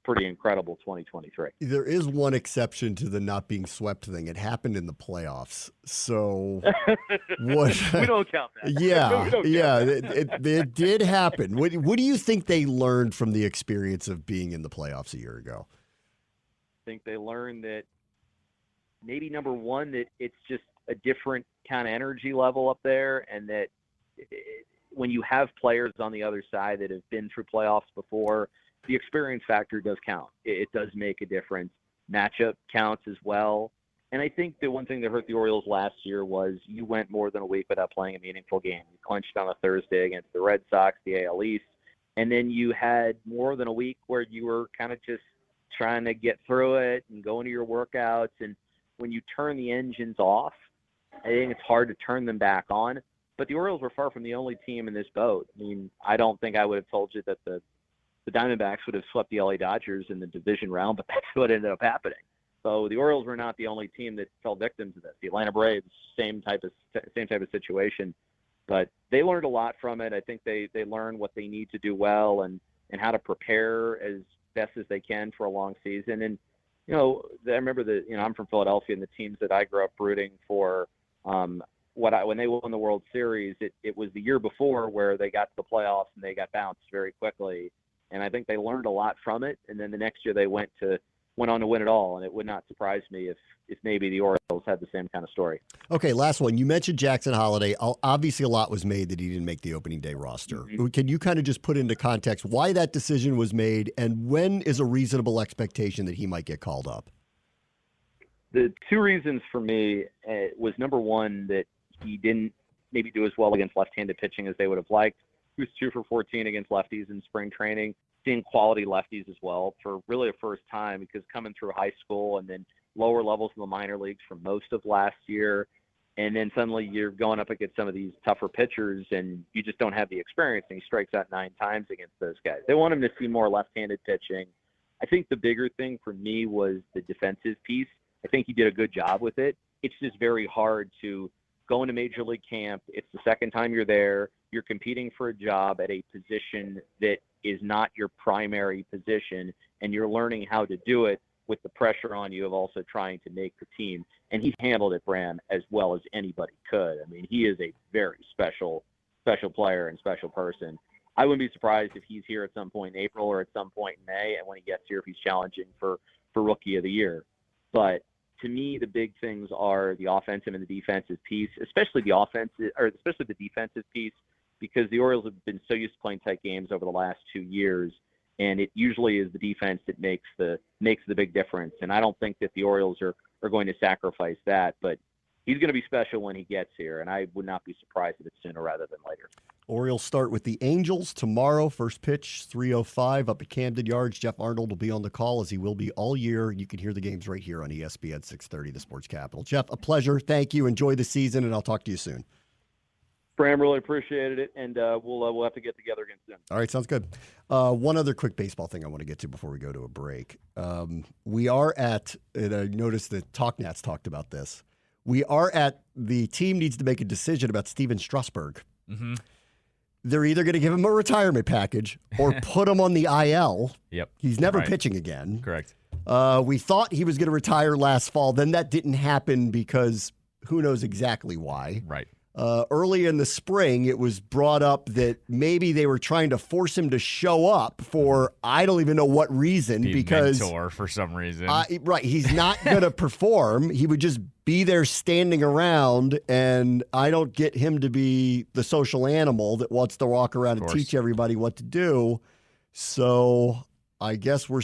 pretty incredible 2023. There is one exception to the not being swept thing. It happened in the playoffs. So what? We don't count that. Yeah, We don't yeah, count that. it did happen. What do you think they learned from the experience of being in the playoffs a year ago? I think they learned that maybe number one, that it's just a different kind of energy level up there, and that when you have players on the other side that have been through playoffs before, the experience factor does count. It does make a difference. Matchup counts as well. And I think the one thing that hurt the Orioles last year was you went more than a week without playing a meaningful game. You clinched on a Thursday against the Red Sox, the AL East, and then you had more than a week where you were kind of just trying to get through it and go into your workouts. And when you turn the engines off, I think it's hard to turn them back on. But the Orioles were far from the only team in this boat. I mean, I don't think I would have told you that the Diamondbacks would have swept the LA Dodgers in the division round, but that's what ended up happening. So the Orioles were not the only team that fell victim to this. The Atlanta Braves, same type of situation, but they learned a lot from it. I think they learned what they need to do well and how to prepare as best as they can for a long season. And I remember I'm from Philadelphia, and the teams that I grew up rooting for, when they won the World Series, it was the year before where they got to the playoffs and they got bounced very quickly. And I think they learned a lot from it. And then the next year they went on to win it all. And it would not surprise me if maybe the Orioles had the same kind of story. Okay, last one. You mentioned Jackson Holliday. Obviously, a lot was made that he didn't make the opening day roster. Mm-hmm. Can you kind of just put into context why that decision was made, and when is a reasonable expectation that he might get called up? The two reasons for me was, number one, that he didn't maybe do as well against left-handed pitching as they would have liked. He was 2 for 14 against lefties in spring training, seeing quality lefties as well for really a first time, because coming through high school and then lower levels in the minor leagues for most of last year, and then suddenly you're going up against some of these tougher pitchers and you just don't have the experience, and he strikes out 9 times against those guys. They want him to see more left-handed pitching. I think the bigger thing for me was the defensive piece. I think he did a good job with it. It's just very hard to go into Major League camp. It's the second time you're there. You're competing for a job at a position that is not your primary position, and you're learning how to do it with the pressure on you of also trying to make the team. And he's handled it, Bram, as well as anybody could. I mean, he is a very special player and special person. I wouldn't be surprised if he's here at some point in April or at some point in May, and when he gets here, if he's challenging for Rookie of the Year. But to me, the big things are the offensive and the defensive piece, especially the defensive piece, because the Orioles have been so used to playing tight games over the last 2 years, and it usually is the defense that makes the big difference. And I don't think that the Orioles are going to sacrifice that, but he's going to be special when he gets here, and I would not be surprised if it's sooner rather than later. Orioles start with the Angels tomorrow. First pitch, 3:05 up at Camden Yards. Geoff Arnold will be on the call, as he will be all year. You can hear the games right here on ESPN 630, the Sports Capital. Geoff, a pleasure. Thank you. Enjoy the season, and I'll talk to you soon. Bram, really appreciated it, and we'll have to get together again soon. All right, sounds good. One other quick baseball thing I want to get to before we go to a break. We are at, and I noticed that TalkNats talked about this, we are at the team needs to make a decision about Steven Strasburg. Mm-hmm. They're either going to give him a retirement package or put him on the IL. Yep. He's never pitching again. Correct. We thought he was going to retire last fall. Then that didn't happen because who knows exactly why. Right. Early in the spring, it was brought up that maybe they were trying to force him to show up for I don't even know what reason, because mentor for some reason. Right. He's not going to perform. He would just be there standing around, and I don't get him to be the social animal that wants to walk around and teach everybody what to do. So I guess we're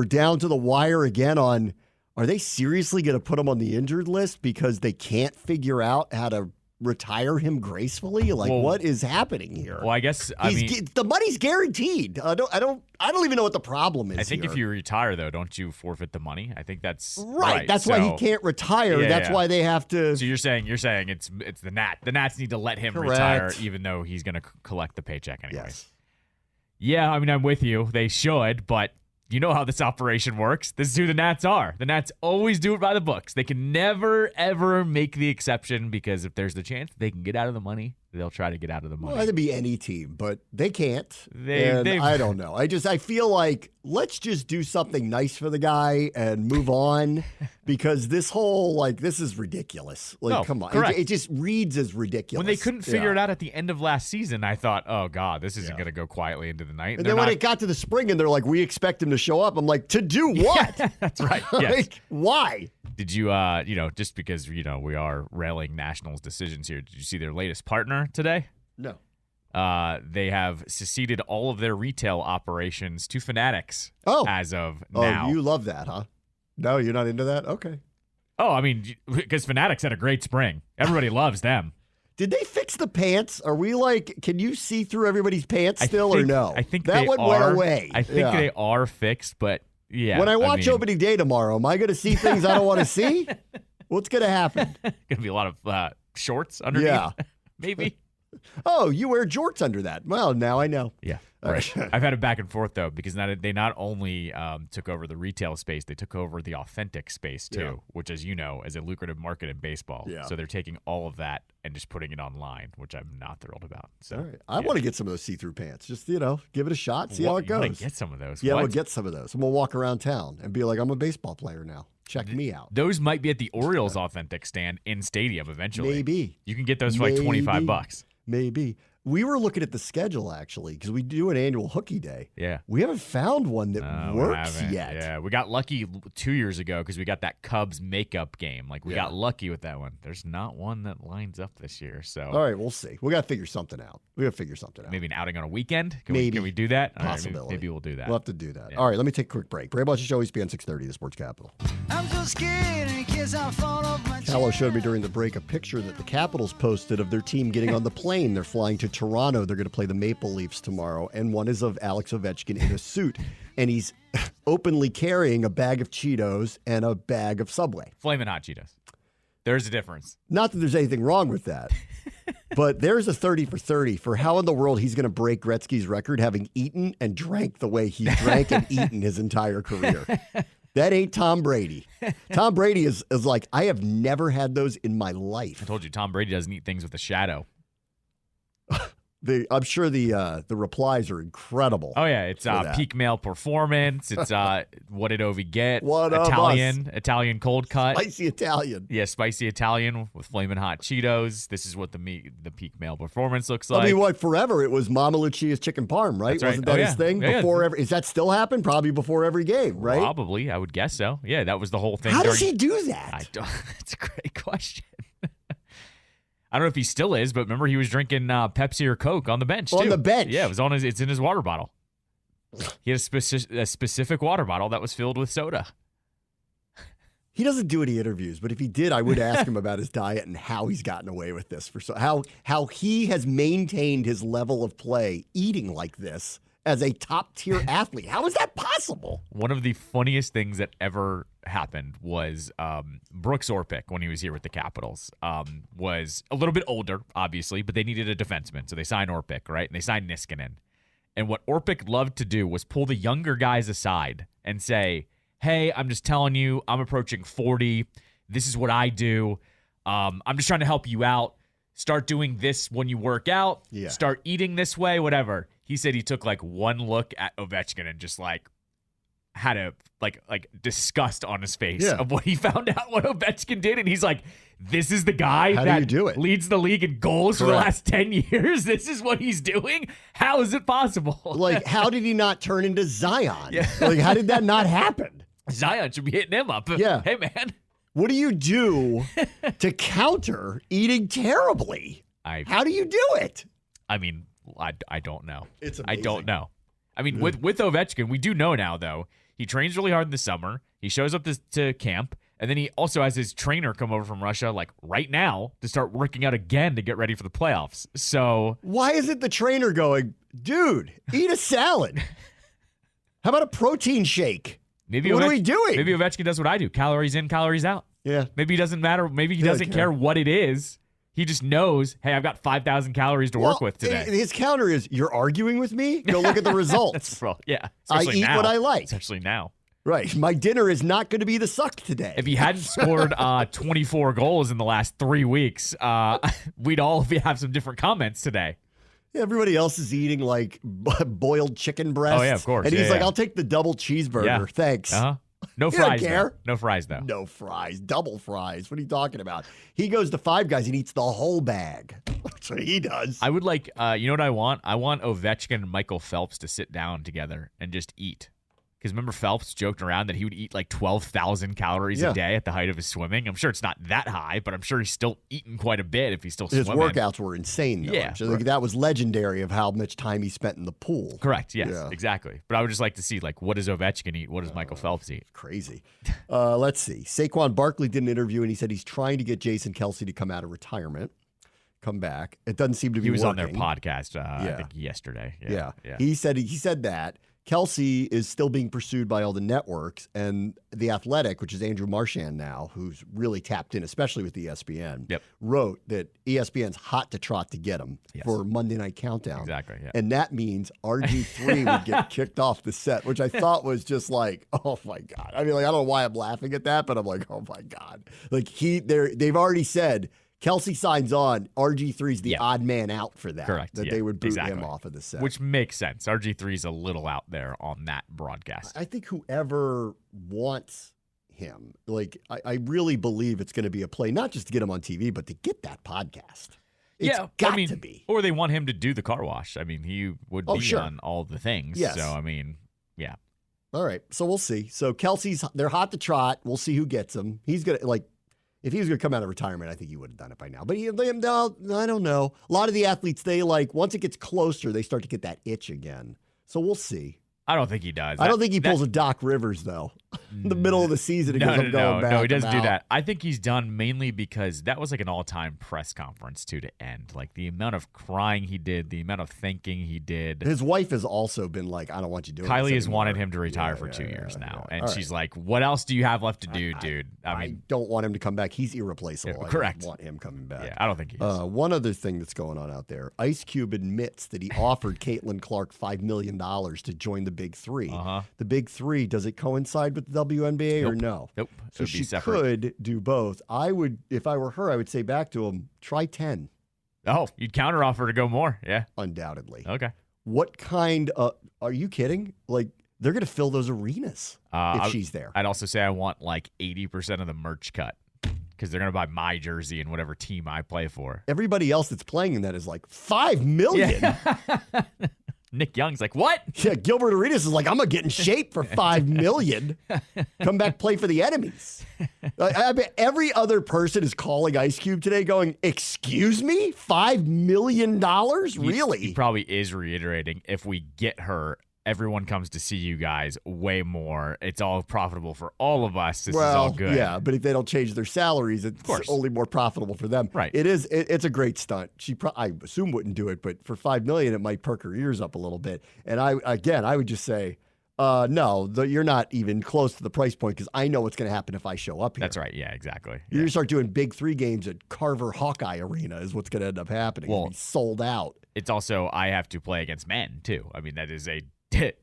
down to the wire again on, are they seriously going to put him on the injured list because they can't figure out how to retire him gracefully? Like, what is happening here? Well, I guess the money's guaranteed. I don't even know what the problem is. I think here. if you retire, though, don't you forfeit the money? I think that's right. That's why he can't retire. That's why they have to. So you're saying it's the Nats. The Nats need to let him retire, even though he's going to collect the paycheck anyways. Yes. Yeah, I mean, I'm with you. They should, but you know how this operation works. This is who the Nats are. The Nats always do it by the books. They can never, ever make the exception because if there's the chance they can get out of the money, they'll try to get out of the money. Well, that'd be any team, but they can't. They I don't know. I feel like let's just do something nice for the guy and move on because this whole, this is ridiculous. No, come on. correct. It just reads as ridiculous. When they couldn't figure it out at the end of last season, I thought, oh, God, this isn't going to go quietly into the night. And then when it got to the spring and they're like, we expect him to show up, I'm like, to do what? Yeah, that's right. Yes. Why? Did you, just because, we are railing Nationals' decisions here, did you see their latest partner today? No. They have seceded all of their retail operations to Fanatics as of now. Oh, you love that, huh? No, you're not into that? Okay. Oh, I mean, because Fanatics had a great spring. Everybody loves them. Did they fix the pants? Are we can you see through everybody's pants still or no? I think that one went away. I think they are fixed, but yeah. When I watch opening day tomorrow, am I going to see things I don't want to see? What's going to happen? Going to be a lot of shorts underneath. Yeah. Maybe. Oh, you wear jorts under that. Well, now I know. Yeah. Right. I've had it back and forth, though, because they not only took over the retail space, they took over the authentic space, too, which, as you know, is a lucrative market in baseball. Yeah. So they're taking all of that and just putting it online, which I'm not thrilled about. So, all right. I want to get some of those see-through pants. Just, give it a shot, see how it goes. You want to get some of those? Yeah, what? we'll get some of those. And we'll walk around town and be like, I'm a baseball player now. Check me out. Those might be at the Orioles authentic stand in stadium eventually. Maybe. You can get those for like $25. Maybe. We were looking at the schedule, actually, because we do an annual hooky day. Yeah. We haven't found one that works yet. Yeah, we got lucky 2 years ago because we got that Cubs makeup game. We got lucky with that one. There's not one that lines up this year. So all right, we'll see. We got to figure something out. Maybe an outing on a weekend? Can we do that? Possibility. Right, maybe we'll do that. We'll have to do that. Yeah. All right, let me take a quick break. Bram Bush's Show, ESPN 630, the Sports Capital. I'm so scared in case I fall off my Callow showed me during the break a picture that the Capitals posted of their team getting on the plane. They're flying to Toronto. They're going to play the Maple Leafs tomorrow, and one is of Alex Ovechkin in a suit, and he's openly carrying a bag of Cheetos and a bag of Subway. Flamin' Hot Cheetos. There's a difference. Not that there's anything wrong with that, but there's a 30 for 30 for how in the world he's going to break Gretzky's record having eaten and drank the way he drank and eaten his entire career. That ain't Tom Brady. Tom Brady is like, I have never had those in my life. I told you, Tom Brady doesn't eat things with a shadow. I'm sure the replies are incredible. Oh yeah, it's peak male performance. It's what did Ovi get? What Italian cold cut, spicy Italian. Yeah, spicy Italian with flaming hot Cheetos. This is what the peak male performance looks like. I mean, forever it was Mama Lucia's chicken parm, right? That's right. Wasn't that his thing? Is that still happen? Probably before every game, right? Probably, I would guess so. Yeah, that was the whole thing. How does he do that? It's a great question. I don't know if he still is, but remember he was drinking Pepsi or Coke on the bench, too. On the bench? Yeah, it's in his water bottle. He had a specific water bottle that was filled with soda. He doesn't do any interviews, but if he did, I would ask him about his diet and how he's gotten away with this. How he has maintained his level of play eating like this as a top-tier athlete. How is that possible? One of the funniest things that ever happened was Brooks Orpik, when he was here with the Capitals, was a little bit older, obviously, but they needed a defenseman, so they signed Orpik, right? And they signed Niskanen. And what Orpik loved to do was pull the younger guys aside and say, hey, I'm just telling you, I'm approaching 40. This is what I do. I'm just trying to help you out. Start doing this when you work out. Yeah. Start eating this way, whatever. He said he took one look at Ovechkin and just had a disgust on his face of what he found out what Ovechkin did, and he's like, "This is the guy that leads the league in goals for the last 10 years. This is what he's doing. How is it possible? How did he not turn into Zion? Yeah. How did that not happen? Zion should be hitting him up. Yeah. Hey man, what do you do to counter eating terribly? How do you do it? I mean, I don't know. It's amazing. I don't know. I mean, with Ovechkin, we do know now, though. He trains really hard in the summer. He shows up to camp, and then he also has his trainer come over from Russia, right now, to start working out again to get ready for the playoffs. So why isn't the trainer going, dude, eat a salad? How about a protein shake? What are we doing? Maybe Ovechkin does what I do. Calories in, calories out. Yeah. Maybe it doesn't matter. Maybe he doesn't care what it is. He just knows, hey, I've got 5,000 calories to work with today. His counter is, you're arguing with me? Go look at the results. Yeah. I eat now. what I like. Especially now. Right. My dinner is not going to be the suck today. If he hadn't scored 24 goals in the last 3 weeks, we'd all have some different comments today. Everybody else is eating like boiled chicken breasts. Oh, yeah, of course. And he's like, I'll take the double cheeseburger. Yeah. Thanks. No You don't fries. care. No fries, though. No fries. Double fries. What are you talking about? He goes to Five Guys and eats the whole bag. That's what he does. I would like, you know what I want? I want Ovechkin and Michael Phelps to sit down together and just eat. Because remember Phelps joked around that he would eat like 12,000 calories a day at the height of his swimming. I'm sure it's not that high, but I'm sure he's still eating quite a bit if he's still His swimming. workouts were insane, though. Yeah. So that was legendary of how much time he spent in the pool. Correct. Yes, Yeah. exactly. But I would just like to see, like, what does Ovechkin eat? What does Michael Phelps eat? Crazy. Let's see. Saquon Barkley did an interview, and he said he's trying to get Jason Kelsey to come out of retirement, come back. It doesn't seem to be He was working. on their podcast, I think, yesterday. Yeah. He said that. Kelsey is still being pursued by all the networks, and The Athletic, which is Andrew Marchand now, who's really tapped in, especially with ESPN, wrote that ESPN's hot to trot to get him for Monday Night Countdown. Exactly, yeah. And that means RG3 would get kicked off the set, which I thought was just like, oh my God. I mean, like, I don't know why I'm laughing at that, but I'm like, oh my God. Like, they've already said, Kelsey signs on, RG3's the odd man out for that. Correct. That they would boot him off of the set. Which makes sense. RG3's a little out there on that broadcast. I think whoever wants him, like, I really believe it's going to be a play, not just to get him on TV, but to get that podcast. It's got to be. Or they want him to do the car wash. I mean, he would be on all the things. Yes. So, I mean, yeah. All right. So we'll see. So they're hot to trot. We'll see who gets him. He's going to, like, if he was going to come out of retirement, I think he would have done it by now. But I don't know. A lot of the athletes, once it gets closer, they start to get that itch again. So we'll see. I don't think he does. I don't think he pulls a Doc Rivers, though. In the middle of the season, No, he doesn't do out. that. I think he's done mainly because that was like an all-time press conference, too, to end. Like, the amount of crying he did, the amount of thinking he did. His wife has also been like, I don't want you doing this Kylie has anymore. wanted him to retire for 2 years now. And All she's like, what else do you have left to do, dude? I don't want him to come back. He's irreplaceable. Correct. I don't want him coming back. Yeah, I don't think he is. One other thing that's going on out there. Ice Cube admits that he offered Caitlin Clark $5 million to join the Big Three. The Big Three, does it coincide with the WNBA or no? Nope. So she could do both. I would, if I were her, I would say back to him, try 10. Oh, you'd counteroffer to go more. Yeah. Undoubtedly. Okay. What kind of, are you kidding? Like, they're going to fill those arenas if she's there. I'd also say I want like 80% of the merch cut because they're going to buy my jersey and whatever team I play for. Everybody else that's playing in that is like $5 million. Yeah. Nick Young's like, what? Yeah, Gilbert Arenas is like, I'm going to get in shape for $5 million. Come back, play for the enemies. I bet every other person is calling Ice Cube today going, excuse me? $5 million? Really? He probably is reiterating, if we get her, everyone comes to see you guys way more. It's all profitable for all of us. This is all good. Yeah, but if they don't change their salaries, it's only more profitable for them. Right. It's a great stunt. She, I assume, wouldn't do it, but for $5 million, it might perk her ears up a little bit. And I would just say, no, you're not even close to the price point because I know what's going to happen if I show up here. That's right. Yeah, exactly. You're going to start doing Big Three games at Carver Hawkeye Arena is what's going to end up happening. Well, it'll be sold out. It's also, I have to play against men, too. I mean, that is a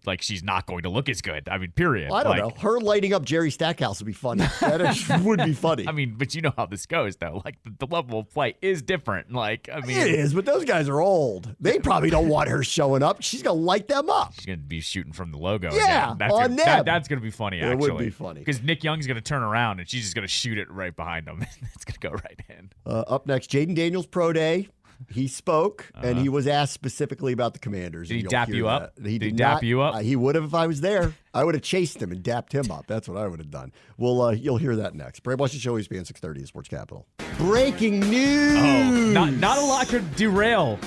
like, she's not going to look as good. I mean, period. Well, I don't know. Her lighting up Jerry Stackhouse would be funny. That would be funny. I mean, but you know how this goes, though. Like, the level of play is different. Like, I mean, it is, but those guys are old. They probably don't want her showing up. She's going to light them up. She's going to be shooting from the logo. Yeah, again. on them. That's going to be funny, actually. It would be funny. Because Nick Young's going to turn around, and she's just going to shoot it right behind him. It's going to go right in. Up next, Jaden Daniels' Pro Day. He spoke, and he was asked specifically about the Commanders. Did he dap you up? He did dap you up? He would have if I was there. I would have chased him and dapped him up. That's what I would have done. Well, you'll hear that next. Bram Washington Show, ESPN 630, Sports Capital. Breaking news. Oh, not a lot could derail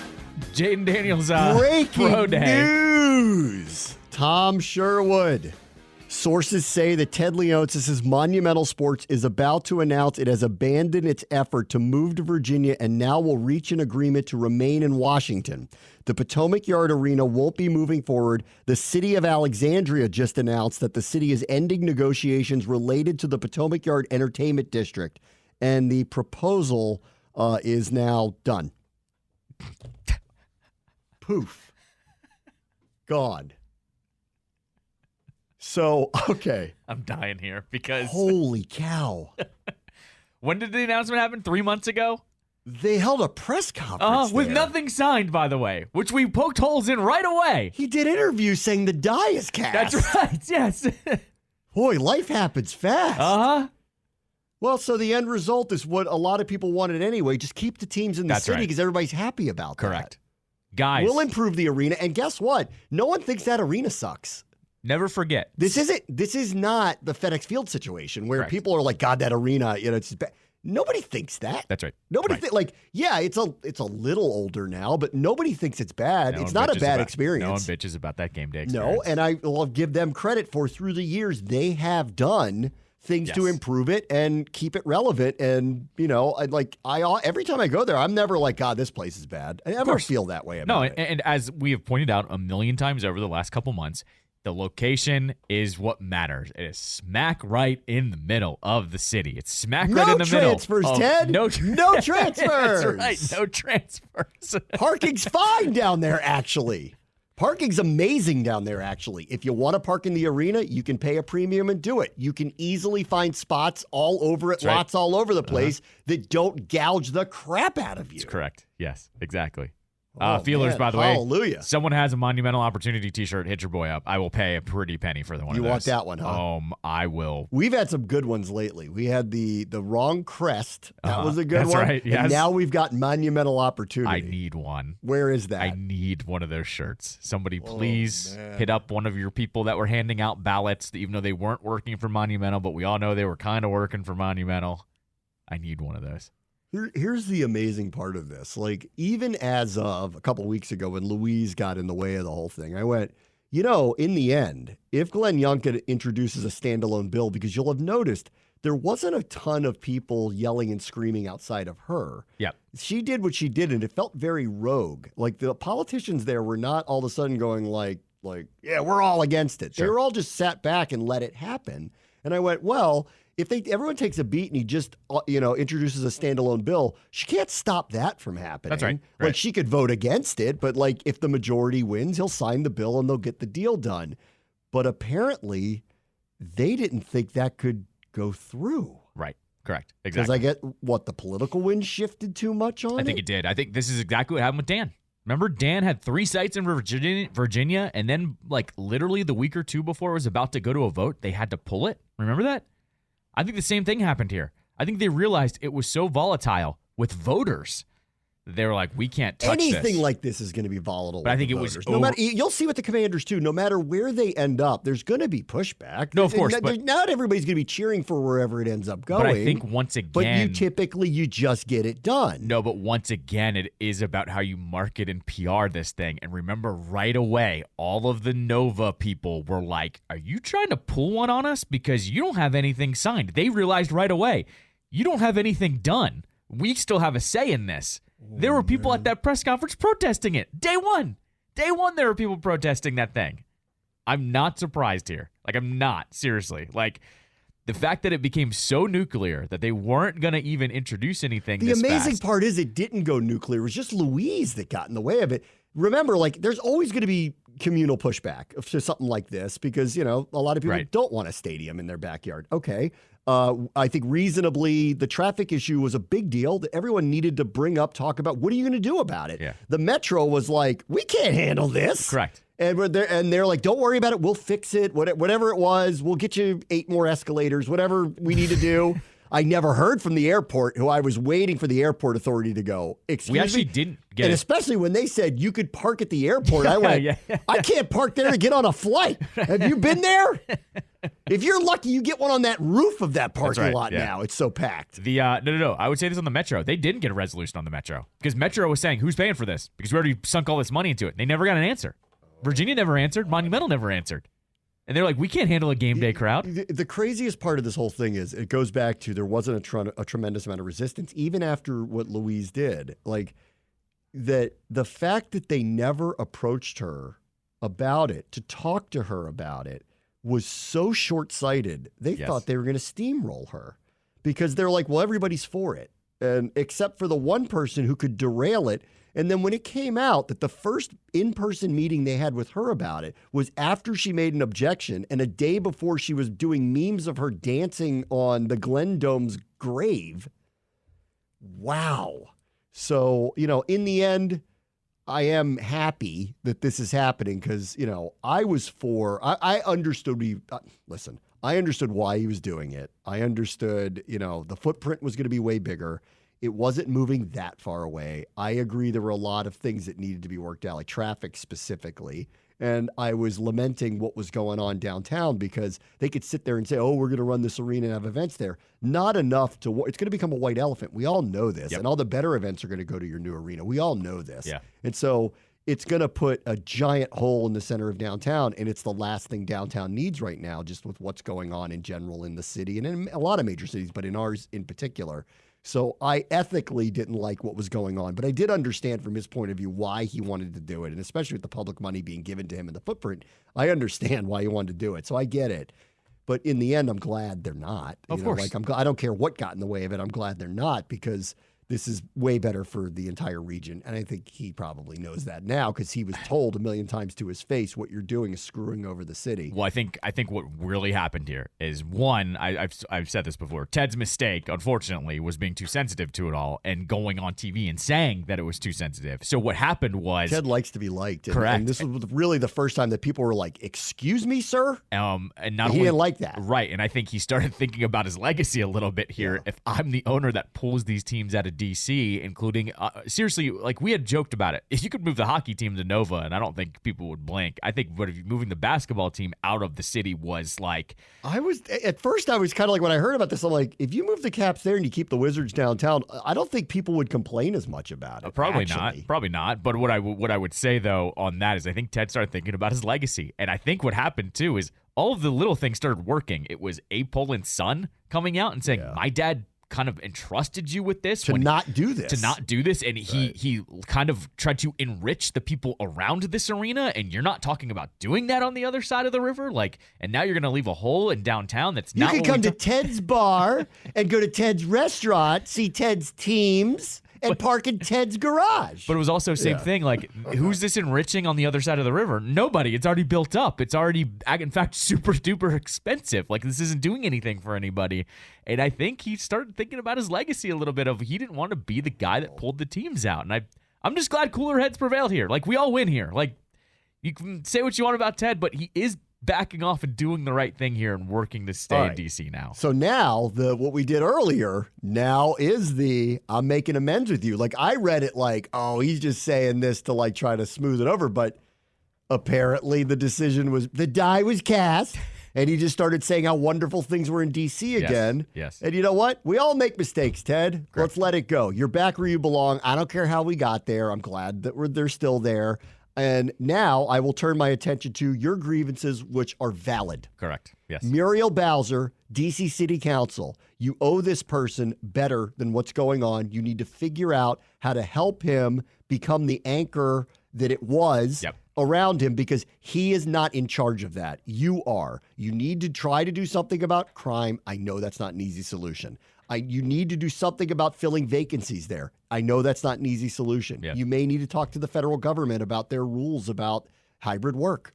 Jaden Daniels' Pro Day. News. Tom Sherwood. Sources say that Ted Leonsis' Monumental Sports is about to announce it has abandoned its effort to move to Virginia and now will reach an agreement to remain in Washington. The Potomac Yard Arena won't be moving forward. The city of Alexandria just announced that the city is ending negotiations related to the Potomac Yard Entertainment District. And the proposal is now done. Poof. Gone. So, okay. I'm dying here because holy cow. when did the announcement happen? 3 months ago? They held a press conference With there. nothing signed, by the way, which we poked holes in right away. He did interviews saying the die is cast. That's right, yes. Boy, life happens fast. Uh-huh. Well, so the end result is what a lot of people wanted anyway. Just keep the teams in the city because everybody's happy about that. Correct. Guys. We'll improve the arena. And guess what? No one thinks that arena sucks. Never forget. This is not the FedEx Field situation where Correct. people are like, God, that arena, it's bad. Nobody thinks that. That's right. Nobody right. it's a little older now, but nobody thinks it's bad. No it's one not a bad bitches experience. No one bitches about that game day experience. No, and I will give them credit for through the years they have done things to improve it and keep it relevant. And every time I go there, I'm never like, God, this place is bad. I never feel that way about it. And as we have pointed out a million times over the last couple months, the location is what matters. It is smack right in the middle of the city. It's smack right in the middle. Ted. No transfers. That's right. No transfers. Parking's fine down there, actually. Parking's amazing down there, actually. If you want to park in the arena, you can pay a premium and do it. You can easily find spots all over it, lots all over the place that don't gouge the crap out of you. That's correct. Yes, exactly. Oh, Feelers, man. by the way. Hallelujah. Someone has a Monumental Opportunity t-shirt. Hit your boy up. I will pay a pretty penny for the one of those. You want that one, huh? I will. We've had some good ones lately. We had the wrong crest. That was a good That's one. right, yes. And now we've got Monumental Opportunity. I need one. Where is that? I need one of those shirts. Somebody please hit up one of your people that were handing out ballots, even though they weren't working for Monumental, but we all know they were kind of working for Monumental. I need one of those. Here's the amazing part of this. Like, even as of a couple weeks ago when Louise got in the way of the whole thing, I went, in the end, if Glenn Youngkin introduces a standalone bill, because you'll have noticed there wasn't a ton of people yelling and screaming outside of her. Yeah. She did what she did, and it felt very rogue. Like, the politicians there were not all of a sudden going like, yeah, we're all against it. Sure. They were all just sat back and let it happen. And I went, well, if everyone takes a beat and he just introduces a standalone bill, she can't stop that from happening. That's right. Like, she could vote against it, but like if the majority wins, he'll sign the bill and they'll get the deal done. But apparently, they didn't think that could go through. Right. Correct. Because Exactly. I get the political wind shifted too much on it. I think it did. I think this is exactly what happened with Dan. Remember, Dan had 3 sites in Virginia, and then like literally the week or two before it was about to go to a vote, they had to pull it. Remember that? I think the same thing happened here. I think they realized it was so volatile with voters. They were like, we can't touch anything this. like this is going to be volatile. But I think it voters. was no matter. You'll see with the Commanders too. No matter where they end up, there's going to be pushback. No, of course, but not everybody's going to be cheering for wherever it ends up going. But I think once again, but you just get it done. No, but once again, it is about how you market and PR this thing. And remember, right away, all of the Nova people were like, "Are you trying to pull one on us? Because you don't have anything signed." They realized right away, you don't have anything done. We still have a say in this. There were people at that press conference protesting it. Day one, there were people protesting that thing. I'm not surprised here. Like, I'm not. Seriously. Like, the fact that it became so nuclear that they weren't going to even introduce anything The this amazing fast. part is it didn't go nuclear. It was just Louise that got in the way of it. Remember, like, there's always going to be communal pushback to something like this because, a lot of people don't want a stadium in their backyard. Okay. I think reasonably the traffic issue was a big deal that everyone needed to bring up, talk about what are you going to do about it? Yeah. The Metro was like, we can't handle this. Correct. And they're like, don't worry about it. We'll fix it. Whatever it was, we'll get you 8 more escalators, whatever we need to do. I never heard from the airport, who I was waiting for the airport authority to go, excuse me. We actually didn't get and it. especially when they said you could park at the airport. I went, I can't park there to get on a flight. Have you been there? If you're lucky, you get one on that roof of that parking lot now. It's so packed. No. I would say this on the Metro. They didn't get a resolution on the Metro because Metro was saying, who's paying for this? Because we already sunk all this money into it. They never got an answer. Virginia never answered. Monumental never answered. And they're like, we can't handle a game day crowd. The craziest part of this whole thing is it goes back to there wasn't a tremendous amount of resistance, even after what Louise did. Like, that the fact that they never approached her about it, to talk to her about it, was so short-sighted. They thought they were going to steamroll her because they're like, well, everybody's for it. and except for the one person who could derail it. And then when it came out that the first in-person meeting they had with her about it was after she made an objection and a day before she was doing memes of her dancing on the Glen Dome's grave. Wow. So, in the end, I am happy that this is happening because, I understood I understood why he was doing it. I understood, the footprint was going to be way bigger. It wasn't moving that far away. I agree there were a lot of things that needed to be worked out, like traffic specifically. And I was lamenting what was going on downtown because they could sit there and say, oh, we're going to run this arena and have events there. Not enough to, it's going to become a white elephant. We all know this. Yep. And all the better events are going to go to your new arena. We all know this. Yeah. And so it's going to put a giant hole in the center of downtown. And it's the last thing downtown needs right now, just with what's going on in general in the city and in a lot of major cities, but in ours in particular. So I ethically didn't like what was going on, but I did understand from his point of view why he wanted to do it. And especially with the public money being given to him in the footprint, I understand why he wanted to do it. So I get it. But in the end, I'm glad they're not. Of course. I don't care what got in the way of it. I'm glad they're not because this is way better for the entire region. And I think he probably knows that now because he was told a million times to his face, what you're doing is screwing over the city. Well, I think what really happened here is, one, I've said this before, Ted's mistake, unfortunately, was being too sensitive to it all and going on TV and saying that it was too sensitive. So what happened was... Ted likes to be liked. Correct. And this was really the first time that people were like, excuse me, sir? And he didn't like that. Right, and I think he started thinking about his legacy a little bit here. Yeah. If I'm the owner that pulls these teams out of DC, including seriously, like we had joked about it. If you could move the hockey team to Nova, and I don't think people would blink. I think, but if you're moving the basketball team out of the city was like. At first I was kind of like, when I heard about this, I'm like, if you move the Caps there and you keep the Wizards downtown, I don't think people would complain as much about it. Probably not. But what I would say though on that is I think Ted started thinking about his legacy, and I think what happened too is all of the little things started working. It was Abe Poland's son coming out and saying, my dad kind of entrusted you with this to not do this, and he kind of tried to enrich the people around this arena, and you're not talking about doing that on the other side of the river, and now you're going to leave a hole in downtown that's not. You can come to Ted's bar and go to Ted's restaurant, see Ted's teams, and park in Ted's garage. But it was also same thing. Who's this enriching on the other side of the river? Nobody. It's already built up. It's already, in fact, super duper expensive. This isn't doing anything for anybody. And I think he started thinking about his legacy a little bit of he didn't want to be the guy that pulled the teams out. And I'm just glad cooler heads prevailed here. We all win here. You can say what you want about Ted, but he is backing off and doing the right thing here and working to stay in DC now. So now what we did earlier now is I'm making amends with you. I read it he's just saying this to try to smooth it over, but apparently the die was cast and he just started saying how wonderful things were in DC again. Yes. And you know what? We all make mistakes, Ted. Correct. Let's let it go. You're back where you belong. I don't care how we got there. I'm glad that they're still there. And now I will turn my attention to your grievances, which are valid. Correct. Yes. Muriel Bowser, D.C. City Council. You owe this person better than what's going on. You need to figure out how to help him become the anchor that it was around him because he is not in charge of that. You are. You need to try to do something about crime. I know that's not an easy solution. You need to do something about filling vacancies there. I know that's not an easy solution. Yeah. You may need to talk to the federal government about their rules about hybrid work.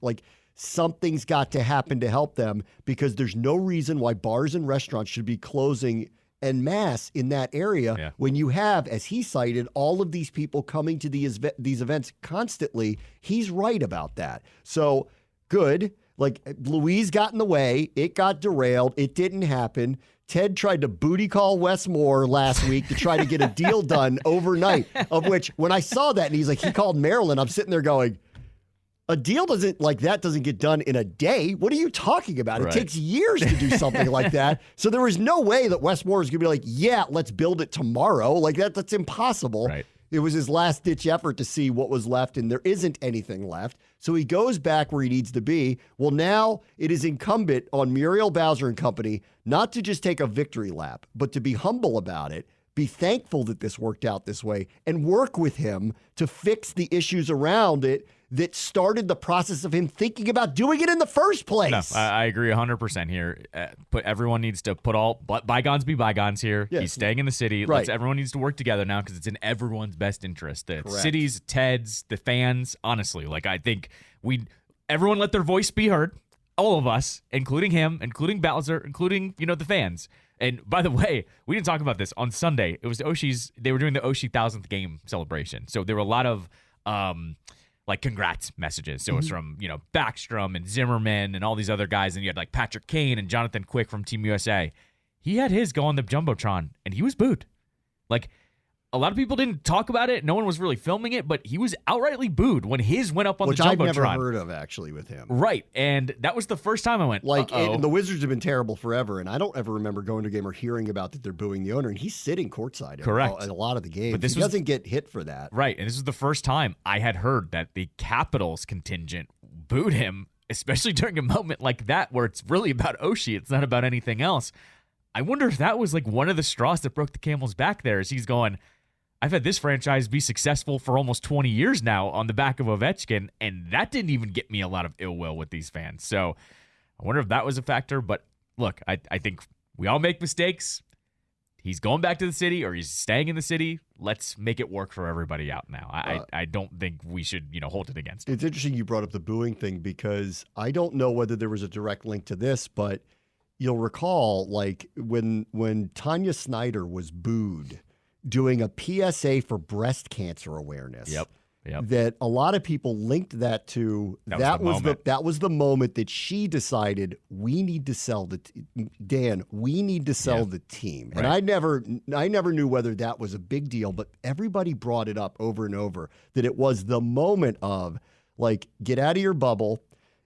Something's got to happen to help them because there's no reason why bars and restaurants should be closing en masse in that area when you have, as he cited, all of these people coming to these events constantly. He's right about that. So good. Louise got in the way. It got derailed. It didn't happen. Ted tried to booty call Wes Moore last week to try to get a deal done overnight, of which when I saw that and he called Maryland, I'm sitting there going, a deal doesn't get done in a day. What are you talking about? Right. It takes years to do something like that. So there was no way that Wes Moore is going to be let's build it tomorrow. That's impossible. Right. It was his last-ditch effort to see what was left, and there isn't anything left. So he goes back where he needs to be. Well, now it is incumbent on Muriel Bowser and company not to just take a victory lap, but to be humble about it, be thankful that this worked out this way, and work with him to fix the issues around it that started the process of him thinking about doing it in the first place. No, I agree 100% here. But everyone needs to put all bygones be bygones here. Yes. He's staying in the city. Right. Everyone needs to work together now because it's in everyone's best interest. The Correct. cities, Ted's, the fans. Honestly, I think everyone let their voice be heard. All of us, including him, including Bowser, including the fans. And by the way, we didn't talk about this on Sunday. It was Oshie's. They were doing the Oshie 1000th game celebration. So there were a lot of congrats messages. So it was from Backstrom and Zimmerman and all these other guys, and you had Patrick Kane and Jonathan Quick from Team USA. He had his go on the jumbotron, and he was booed. A lot of people didn't talk about it. No one was really filming it, but he was outrightly booed when his went up on the jumbotron. Which I've never heard of, actually, with him. Right, and that was the first time I went, and the Wizards have been terrible forever, and I don't ever remember going to a game or hearing about that they're booing the owner, and he's sitting courtside at a lot of the games. But he doesn't get hit for that. Right, and this is the first time I had heard that the Capitals contingent booed him, especially during a moment like that where it's really about Oshie. It's not about anything else. I wonder if that was one of the straws that broke the camel's back there, as he's going, I've had this franchise be successful for almost 20 years now on the back of Ovechkin, and that didn't even get me a lot of ill will with these fans. So I wonder if that was a factor. But look, I think we all make mistakes. He's going back to the city or he's staying in the city. Let's make it work for everybody out now. I don't think we should hold it against him. It's interesting you brought up the booing thing because I don't know whether there was a direct link to this, but you'll recall when Tanya Snyder was booed doing a PSA for breast cancer awareness. Yep. That a lot of people linked that to that was the moment that she decided we need to sell the team. Right. And I never knew whether that was a big deal, but everybody brought it up over and over that it was the moment of get out of your bubble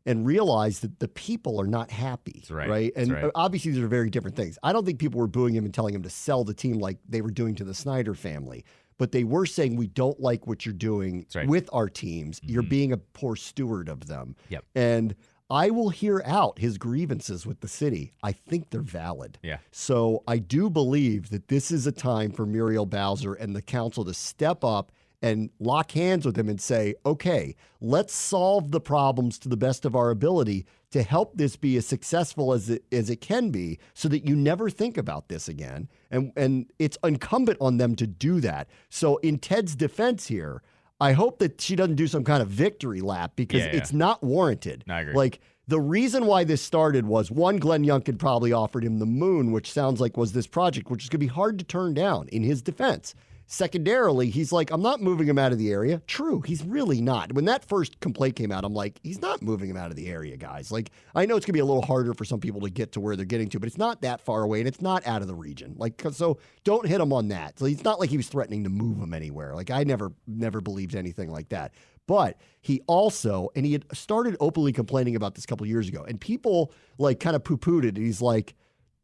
and realize that the people are not happy, right? And obviously, these are very different things. I don't think people were booing him and telling him to sell the team like they were doing to the Snyder family. But they were saying, we don't like what you're doing with our teams. Mm-hmm. You're being a poor steward of them. Yep. And I will hear out his grievances with the city. I think they're valid. Yeah. So I do believe that this is a time for Muriel Bowser and the council to step up and lock hands with him and say, okay, let's solve the problems to the best of our ability to help this be as successful as it can be so that you never think about this again. And it's incumbent on them to do that. So in Ted's defense here, I hope that she doesn't do some kind of victory lap because it's not warranted. I agree. The reason why this started was, one, Glenn Youngkin probably offered him the moon, which sounds like was this project, which is going to be hard to turn down in his defense. Secondarily, he's like, I'm not moving him out of the area. True, he's really not. When that first complaint came out, I'm like, he's not moving him out of the area, guys. I know it's going to be a little harder for some people to get to where they're getting to, but it's not that far away, and it's not out of the region. So don't hit him on that. So it's not like he was threatening to move him anywhere. I never believed anything like that. But he also, and he had started openly complaining about this a couple of years ago, and people kind of poo-pooed it. He's like,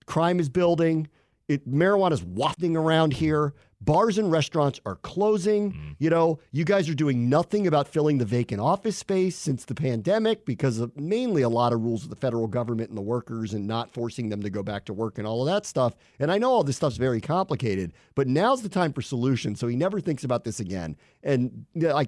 crime is building. Marijuana's wafting around here. Bars and restaurants are closing. You guys are doing nothing about filling the vacant office space since the pandemic because of mainly a lot of rules of the federal government and the workers and not forcing them to go back to work and all of that stuff. And I know all this stuff's very complicated, but now's the time for solutions. So he never thinks about this again. And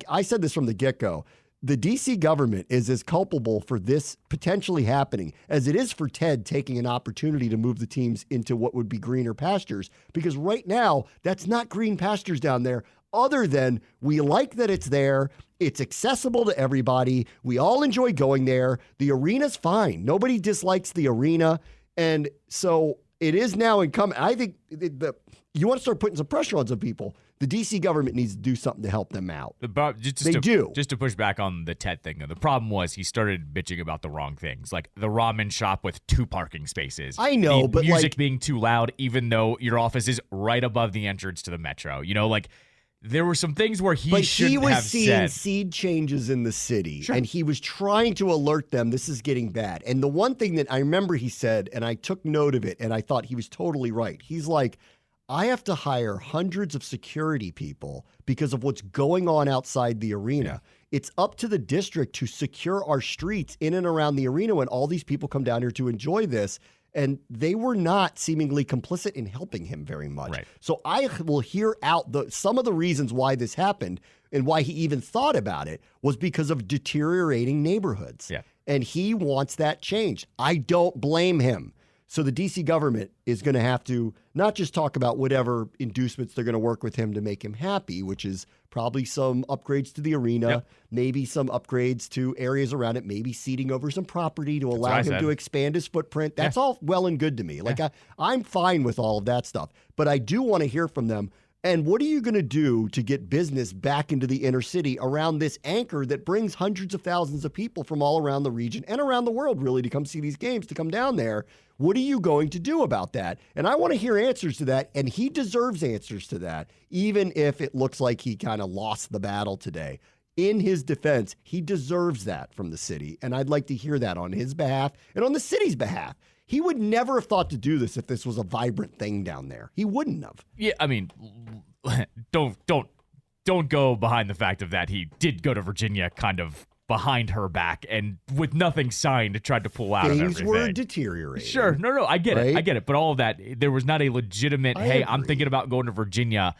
I said this from the get-go, the D.C. government is as culpable for this potentially happening as it is for Ted taking an opportunity to move the teams into what would be greener pastures, because right now, that's not green pastures down there, other than we like that it's there, it's accessible to everybody, we all enjoy going there, the arena's fine, nobody dislikes the arena, and so it is now incumbent. I think you want to start putting some pressure on some people. The D.C. government needs to do something to help them out. Just to push back on the Ted thing, though. The problem was he started bitching about the wrong things, like the ramen shop with 2 parking spaces. I know, but music being too loud, even though your office is right above the entrance to the metro. There were some things where he should have said. But he was seeing seed changes in the city, and he was trying to alert them, this is getting bad. And the one thing that I remember he said, and I took note of it, and I thought he was totally right. He's like, I have to hire hundreds of security people because of what's going on outside the arena. Yeah. It's up to the district to secure our streets in and around the arena when all these people come down here to enjoy this. And they were not seemingly complicit in helping him very much. Right. So I will hear out some of the reasons why this happened and why he even thought about it was because of deteriorating neighborhoods. Yeah. And he wants that changed. I don't blame him. So the D.C. government is going to have to not just talk about whatever inducements they're going to work with him to make him happy, which is probably some upgrades to the arena, maybe some upgrades to areas around it, maybe ceding over some property to allow him to expand his footprint. That's all well and good to me. Like I'm fine with all of that stuff, but I do want to hear from them. And what are you going to do to get business back into the inner city around this anchor that brings hundreds of thousands of people from all around the region and around the world, really, to come see these games, to come down there? What are you going to do about that? And I want to hear answers to that, and he deserves answers to that, even if it looks like he kind of lost the battle today. In his defense, he deserves that from the city, and I'd like to hear that on his behalf and on the city's behalf. He would never have thought to do this if this was a vibrant thing down there. He wouldn't have. Yeah, I mean, don't go behind the fact of that he did go to Virginia kind of behind her back and with nothing signed tried to pull out of everything. Things were deteriorating. Sure, no, I get it. I get it. But all of that, there was not a legitimate, I'm thinking about going to Virginia.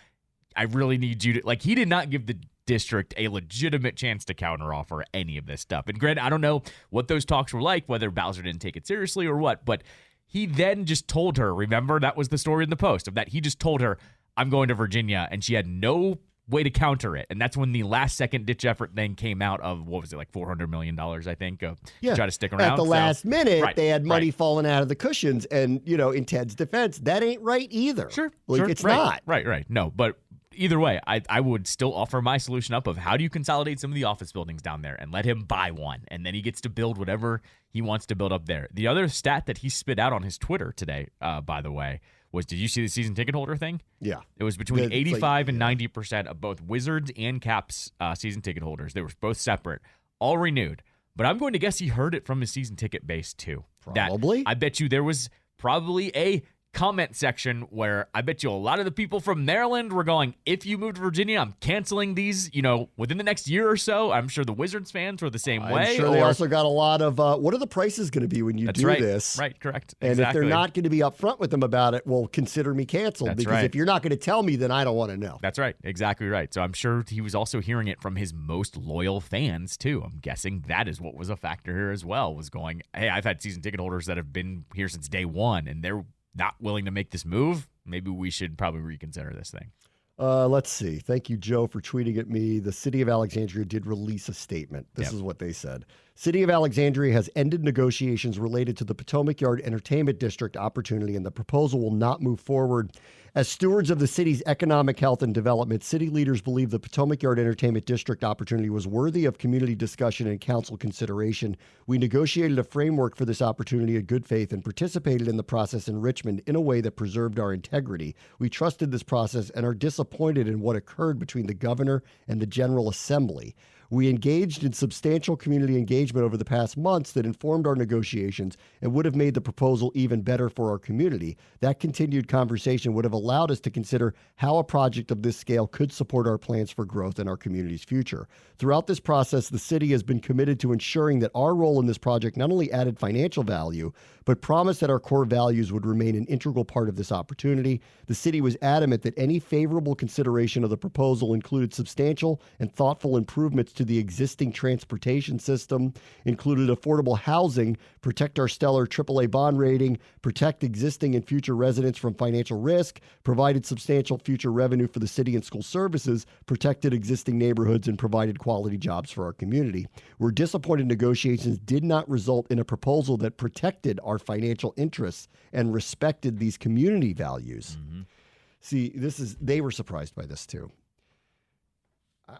I really need you to, like, he did not give the district a legitimate chance to counteroffer any of this stuff. And granted, I don't know what those talks were like, whether Bowser didn't take it seriously or what, but he then just told her, remember, that was the story in the Post, of that he just told her, I'm going to Virginia, and she had no way to counter it. And that's when the last second ditch effort then came out of, what was it, like $400 million, I think, to try to stick around. At the last minute, they had money falling out of the cushions. And, you know, in Ted's defense, that ain't right either. It's not. Right. No, but either way, I would still offer my solution up of how do you consolidate some of the office buildings down there and let him buy one, and then he gets to build whatever he wants to build up there. The other stat that he spit out on his Twitter today, by the way, was, did you see the season ticket holder thing? Yeah. It was between 85 and 90% of both Wizards and Caps season ticket holders. They were both separate, all renewed. But I'm going to guess he heard it from his season ticket base too. Probably. I bet you there was probably a comment section where I bet you a lot of the people from Maryland were going, if you move to Virginia, I'm canceling these, within the next year or so. I'm sure the Wizards fans were the same way. I'm sure they also got a lot of, what are the prices going to be when you do this? Right, correct. And exactly. if they're not going to be upfront with them about it, well, consider me canceled. That's because right. if you're not going to tell me, then I don't want to know. That's right. Exactly right. So I'm sure he was also hearing it from his most loyal fans too. I'm guessing that is what was a factor here as well, was going, hey, I've had season ticket holders that have been here since day one, and they're not willing to make this move. Maybe we should probably reconsider this thing. Let's see. Thank you, Joe, for tweeting at me. The City of Alexandria did release a statement. This is what they said. City of Alexandria has ended negotiations related to the Potomac Yard Entertainment District opportunity, and the proposal will not move forward. As stewards of the city's economic health and development, city leaders believe the Potomac Yard Entertainment District opportunity was worthy of community discussion and council consideration. We negotiated a framework for this opportunity in good faith and participated in the process in Richmond in a way that preserved our integrity. We trusted this process and are disappointed in what occurred between the governor and the General Assembly. We engaged in substantial community engagement over the past months that informed our negotiations and would have made the proposal even better for our community. That continued conversation would have allowed us to consider how a project of this scale could support our plans for growth in our community's future. Throughout this process, the city has been committed to ensuring that our role in this project not only added financial value, but promised that our core values would remain an integral part of this opportunity. The city was adamant that any favorable consideration of the proposal included substantial and thoughtful improvements to the existing transportation system, included affordable housing, protect our stellar AAA bond rating, protect existing and future residents from financial risk, provided substantial future revenue for the city and school services, protected existing neighborhoods, and provided quality jobs for our community. We're disappointed negotiations did not result in a proposal that protected our financial interests and respected these community values. Mm-hmm. See, they were surprised by this too.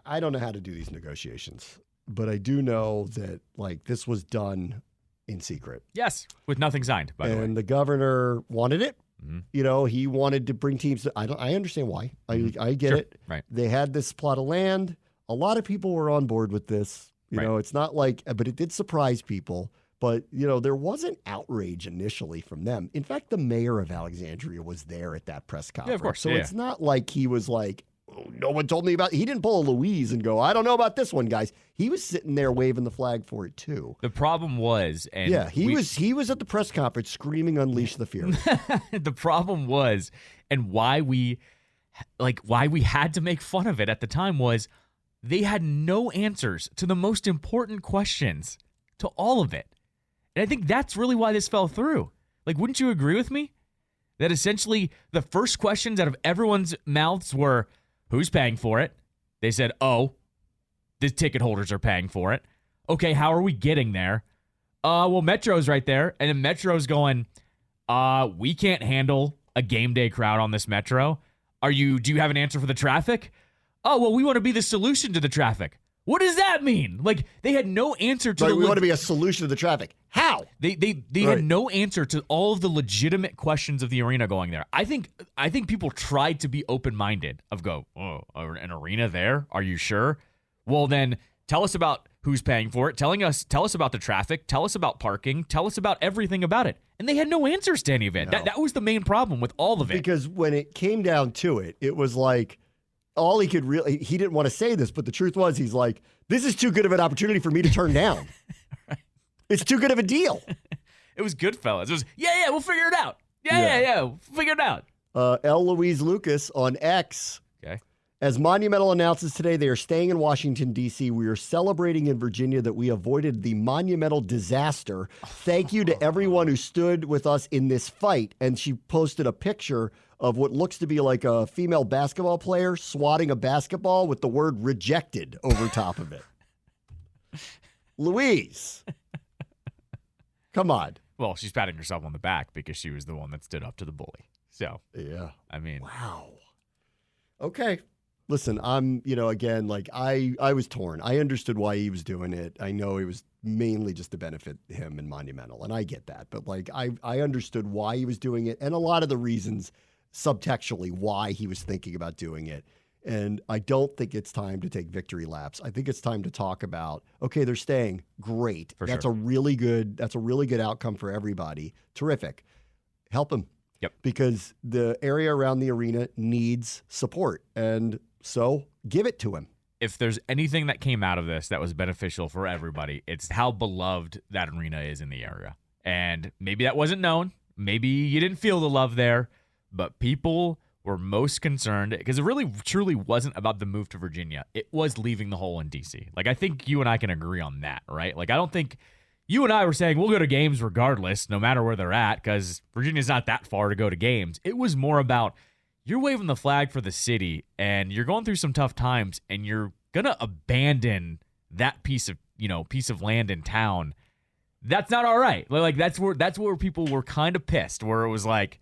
I don't know how to do these negotiations, but I do know that this was done in secret. Yes, with nothing signed, by the way. And the governor wanted it. Mm-hmm. He wanted to bring teams. I understand why. Mm-hmm. I get it. Right. They had this plot of land. A lot of people were on board with this. It's not but it did surprise people. But, there wasn't outrage initially from them. In fact, the mayor of Alexandria was there at that press conference. Yeah, of course. So it's not like he was like, no one told me about it. He didn't pull a Louise and go, I don't know about this one, guys. He was sitting there waving the flag for it, too. The problem was, and he was at the press conference screaming, Unleash the Fury. The problem was, and why we had to make fun of it at the time was they had no answers to the most important questions to all of it. And I think that's really why this fell through. Like, wouldn't you agree with me? That essentially the first questions out of everyone's mouths were, who's paying for it? They said, oh, the ticket holders are paying for it. Okay, how are we getting there? Well, Metro's right there. And then Metro's going, we can't handle a game day crowd on this Metro. Do you have an answer for the traffic? Oh, well, we want to be the solution to the traffic. What does that mean? Like, they had no answer to we want to be a solution to the traffic. How? They had no answer to all of the legitimate questions of the arena going there. I think people tried to be open-minded an arena there? Are you sure? Well, then tell us about who's paying for it. Tell us about the traffic. Tell us about parking. Tell us about everything about it. And they had no answers to any of it. No. That was the main problem with all of it. Because when it came down to it, it was like, all he could he didn't want to say this, but the truth was, he's like, this is too good of an opportunity for me to turn down. Right. It's too good of a deal. It was Goodfellas. It was, yeah, we'll figure it out. Yeah, we'll figure it out. L. Louise Lucas on X. Okay. As Monumental announces today, they are staying in Washington, D.C. We are celebrating in Virginia that we avoided the monumental disaster. Thank you to everyone who stood with us in this fight. And she posted a picture of what looks to be like a female basketball player swatting a basketball with the word rejected over top of it. Louise. Come on. Well, she's patting herself on the back because she was the one that stood up to the bully. So, yeah. I mean. Wow. Okay. Listen, I'm, again, like I was torn. I understood why he was doing it. I know it was mainly just to benefit him and Monumental, and I get that. But like I understood why he was doing it and a lot of the reasons subtextually why he was thinking about doing it. And I don't think it's time to take victory laps. I think it's time to talk about, okay, they're staying. Great. That's a really good outcome for everybody. Terrific. Help them. Yep. Because the area around the arena needs support. And so give it to him. If there's anything that came out of this that was beneficial for everybody, it's how beloved that arena is in the area. And maybe that wasn't known. Maybe you didn't feel the love there, but people were most concerned because it really truly wasn't about the move to Virginia. It was leaving the hole in D.C. Like, I think you and I can agree on that, right? Like, I don't think you and I were saying we'll go to games regardless, no matter where they're at, because Virginia's not that far to go to games. It was more about you're waving the flag for the city and you're going through some tough times and you're going to abandon that piece of land in town. That's not all right. Like, that's where people were kind of pissed, where it was like,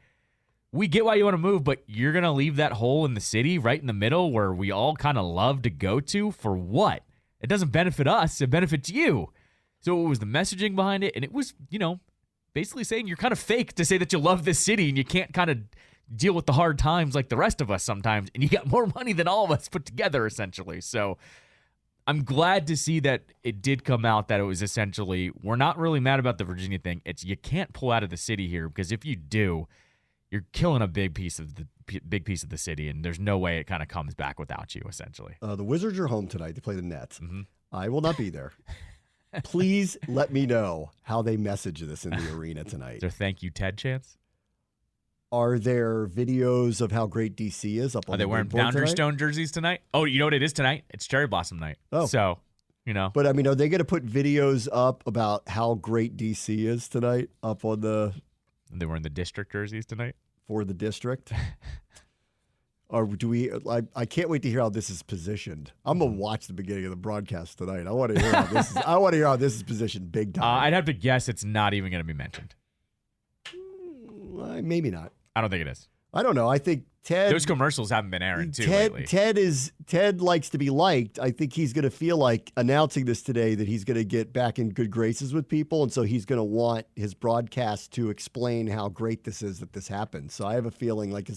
we get why you want to move, but you're going to leave that hole in the city right in the middle where we all kind of love to go to for what? It doesn't benefit us. It benefits you. So it was the messaging behind it, and it was, basically saying you're kind of fake to say that you love this city and you can't kind of deal with the hard times like the rest of us sometimes, and you got more money than all of us put together, essentially. So I'm glad to see that it did come out that it was essentially, we're not really mad about the Virginia thing. It's you can't pull out of the city here, because if you do, you're killing a big piece of the city, and there's no way it kind of comes back without you, essentially. The Wizards are home tonight to play the Nets. Mm-hmm. I will not be there. Please let me know how they message this in the arena tonight. Is there thank you, Ted chance? Are there videos of how great DC is up on the board? Are they wearing Boundary Stone jerseys tonight? Oh, you know what it is tonight? It's Cherry Blossom night. Oh. So, But, I mean, are they going to put videos up about how great DC is tonight up on the... They were in the district jerseys tonight? For the district? Or do we? I can't wait to hear how this is positioned. I'm gonna watch the beginning of the broadcast tonight. I want to hear how this is. I want to hear how this is positioned big time. I'd have to guess it's not even going to be mentioned. Maybe not. I don't think it is. I don't know. I think Ted. Those commercials haven't been airing too lately. Ted likes to be liked. I think he's going to feel like announcing this today that he's going to get back in good graces with people, and so he's going to want his broadcast to explain how great this is that this happened. So I have a feeling like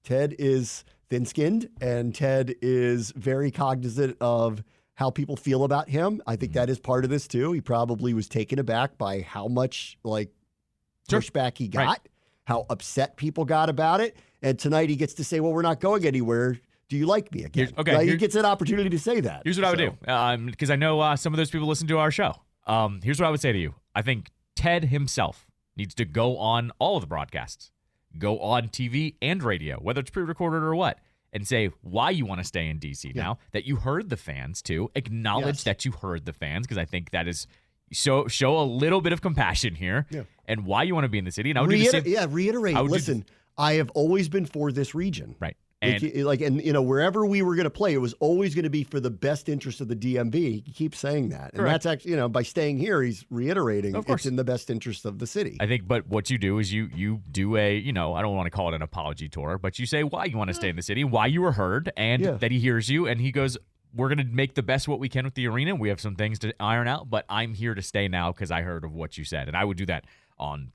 Ted is thin-skinned, and Ted is very cognizant of how people feel about him. I think that is part of this too. He probably was taken aback by how much pushback he got. Right. How upset people got about it. And tonight he gets to say, well, we're not going anywhere do you like me again? Okay, he gets an opportunity to say that. Here's what I would do, because I know some of those people listen to our show. Here's what I would say to you. I think Ted himself needs to go on all of the broadcasts, go on TV and radio, whether it's pre-recorded or what, and say why you want to stay in D.C. now, that you heard the fans too. Acknowledge that you heard the fans, because I think that is show a little bit of compassion here, and why you want to be in the city. And I would reiterate. Listen, I have always been for this region. Right. And wherever we were going to play, it was always going to be for the best interest of the DMV. He keeps saying that. And that's actually, by staying here, he's reiterating it's in the best interest of the city. I think, but what you do is you do a, I don't want to call it an apology tour, but you say why you want to stay in the city, why you were heard, and that he hears you, and he goes, we're going to make the best what we can with the arena. We have some things to iron out, but I'm here to stay now because I heard of what you said. And I would do that on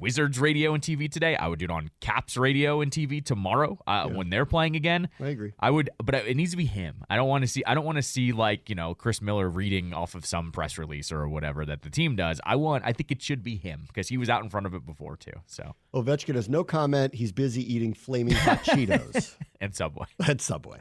Wizards radio and TV today. I would do it on Caps radio and TV tomorrow when they're playing again. I agree. I would, but it needs to be him. I don't want to see like, Chris Miller reading off of some press release or whatever that the team does. I think it should be him because he was out in front of it before too. So Ovechkin has no comment. He's busy eating flaming hot Cheetos and Subway. And Subway.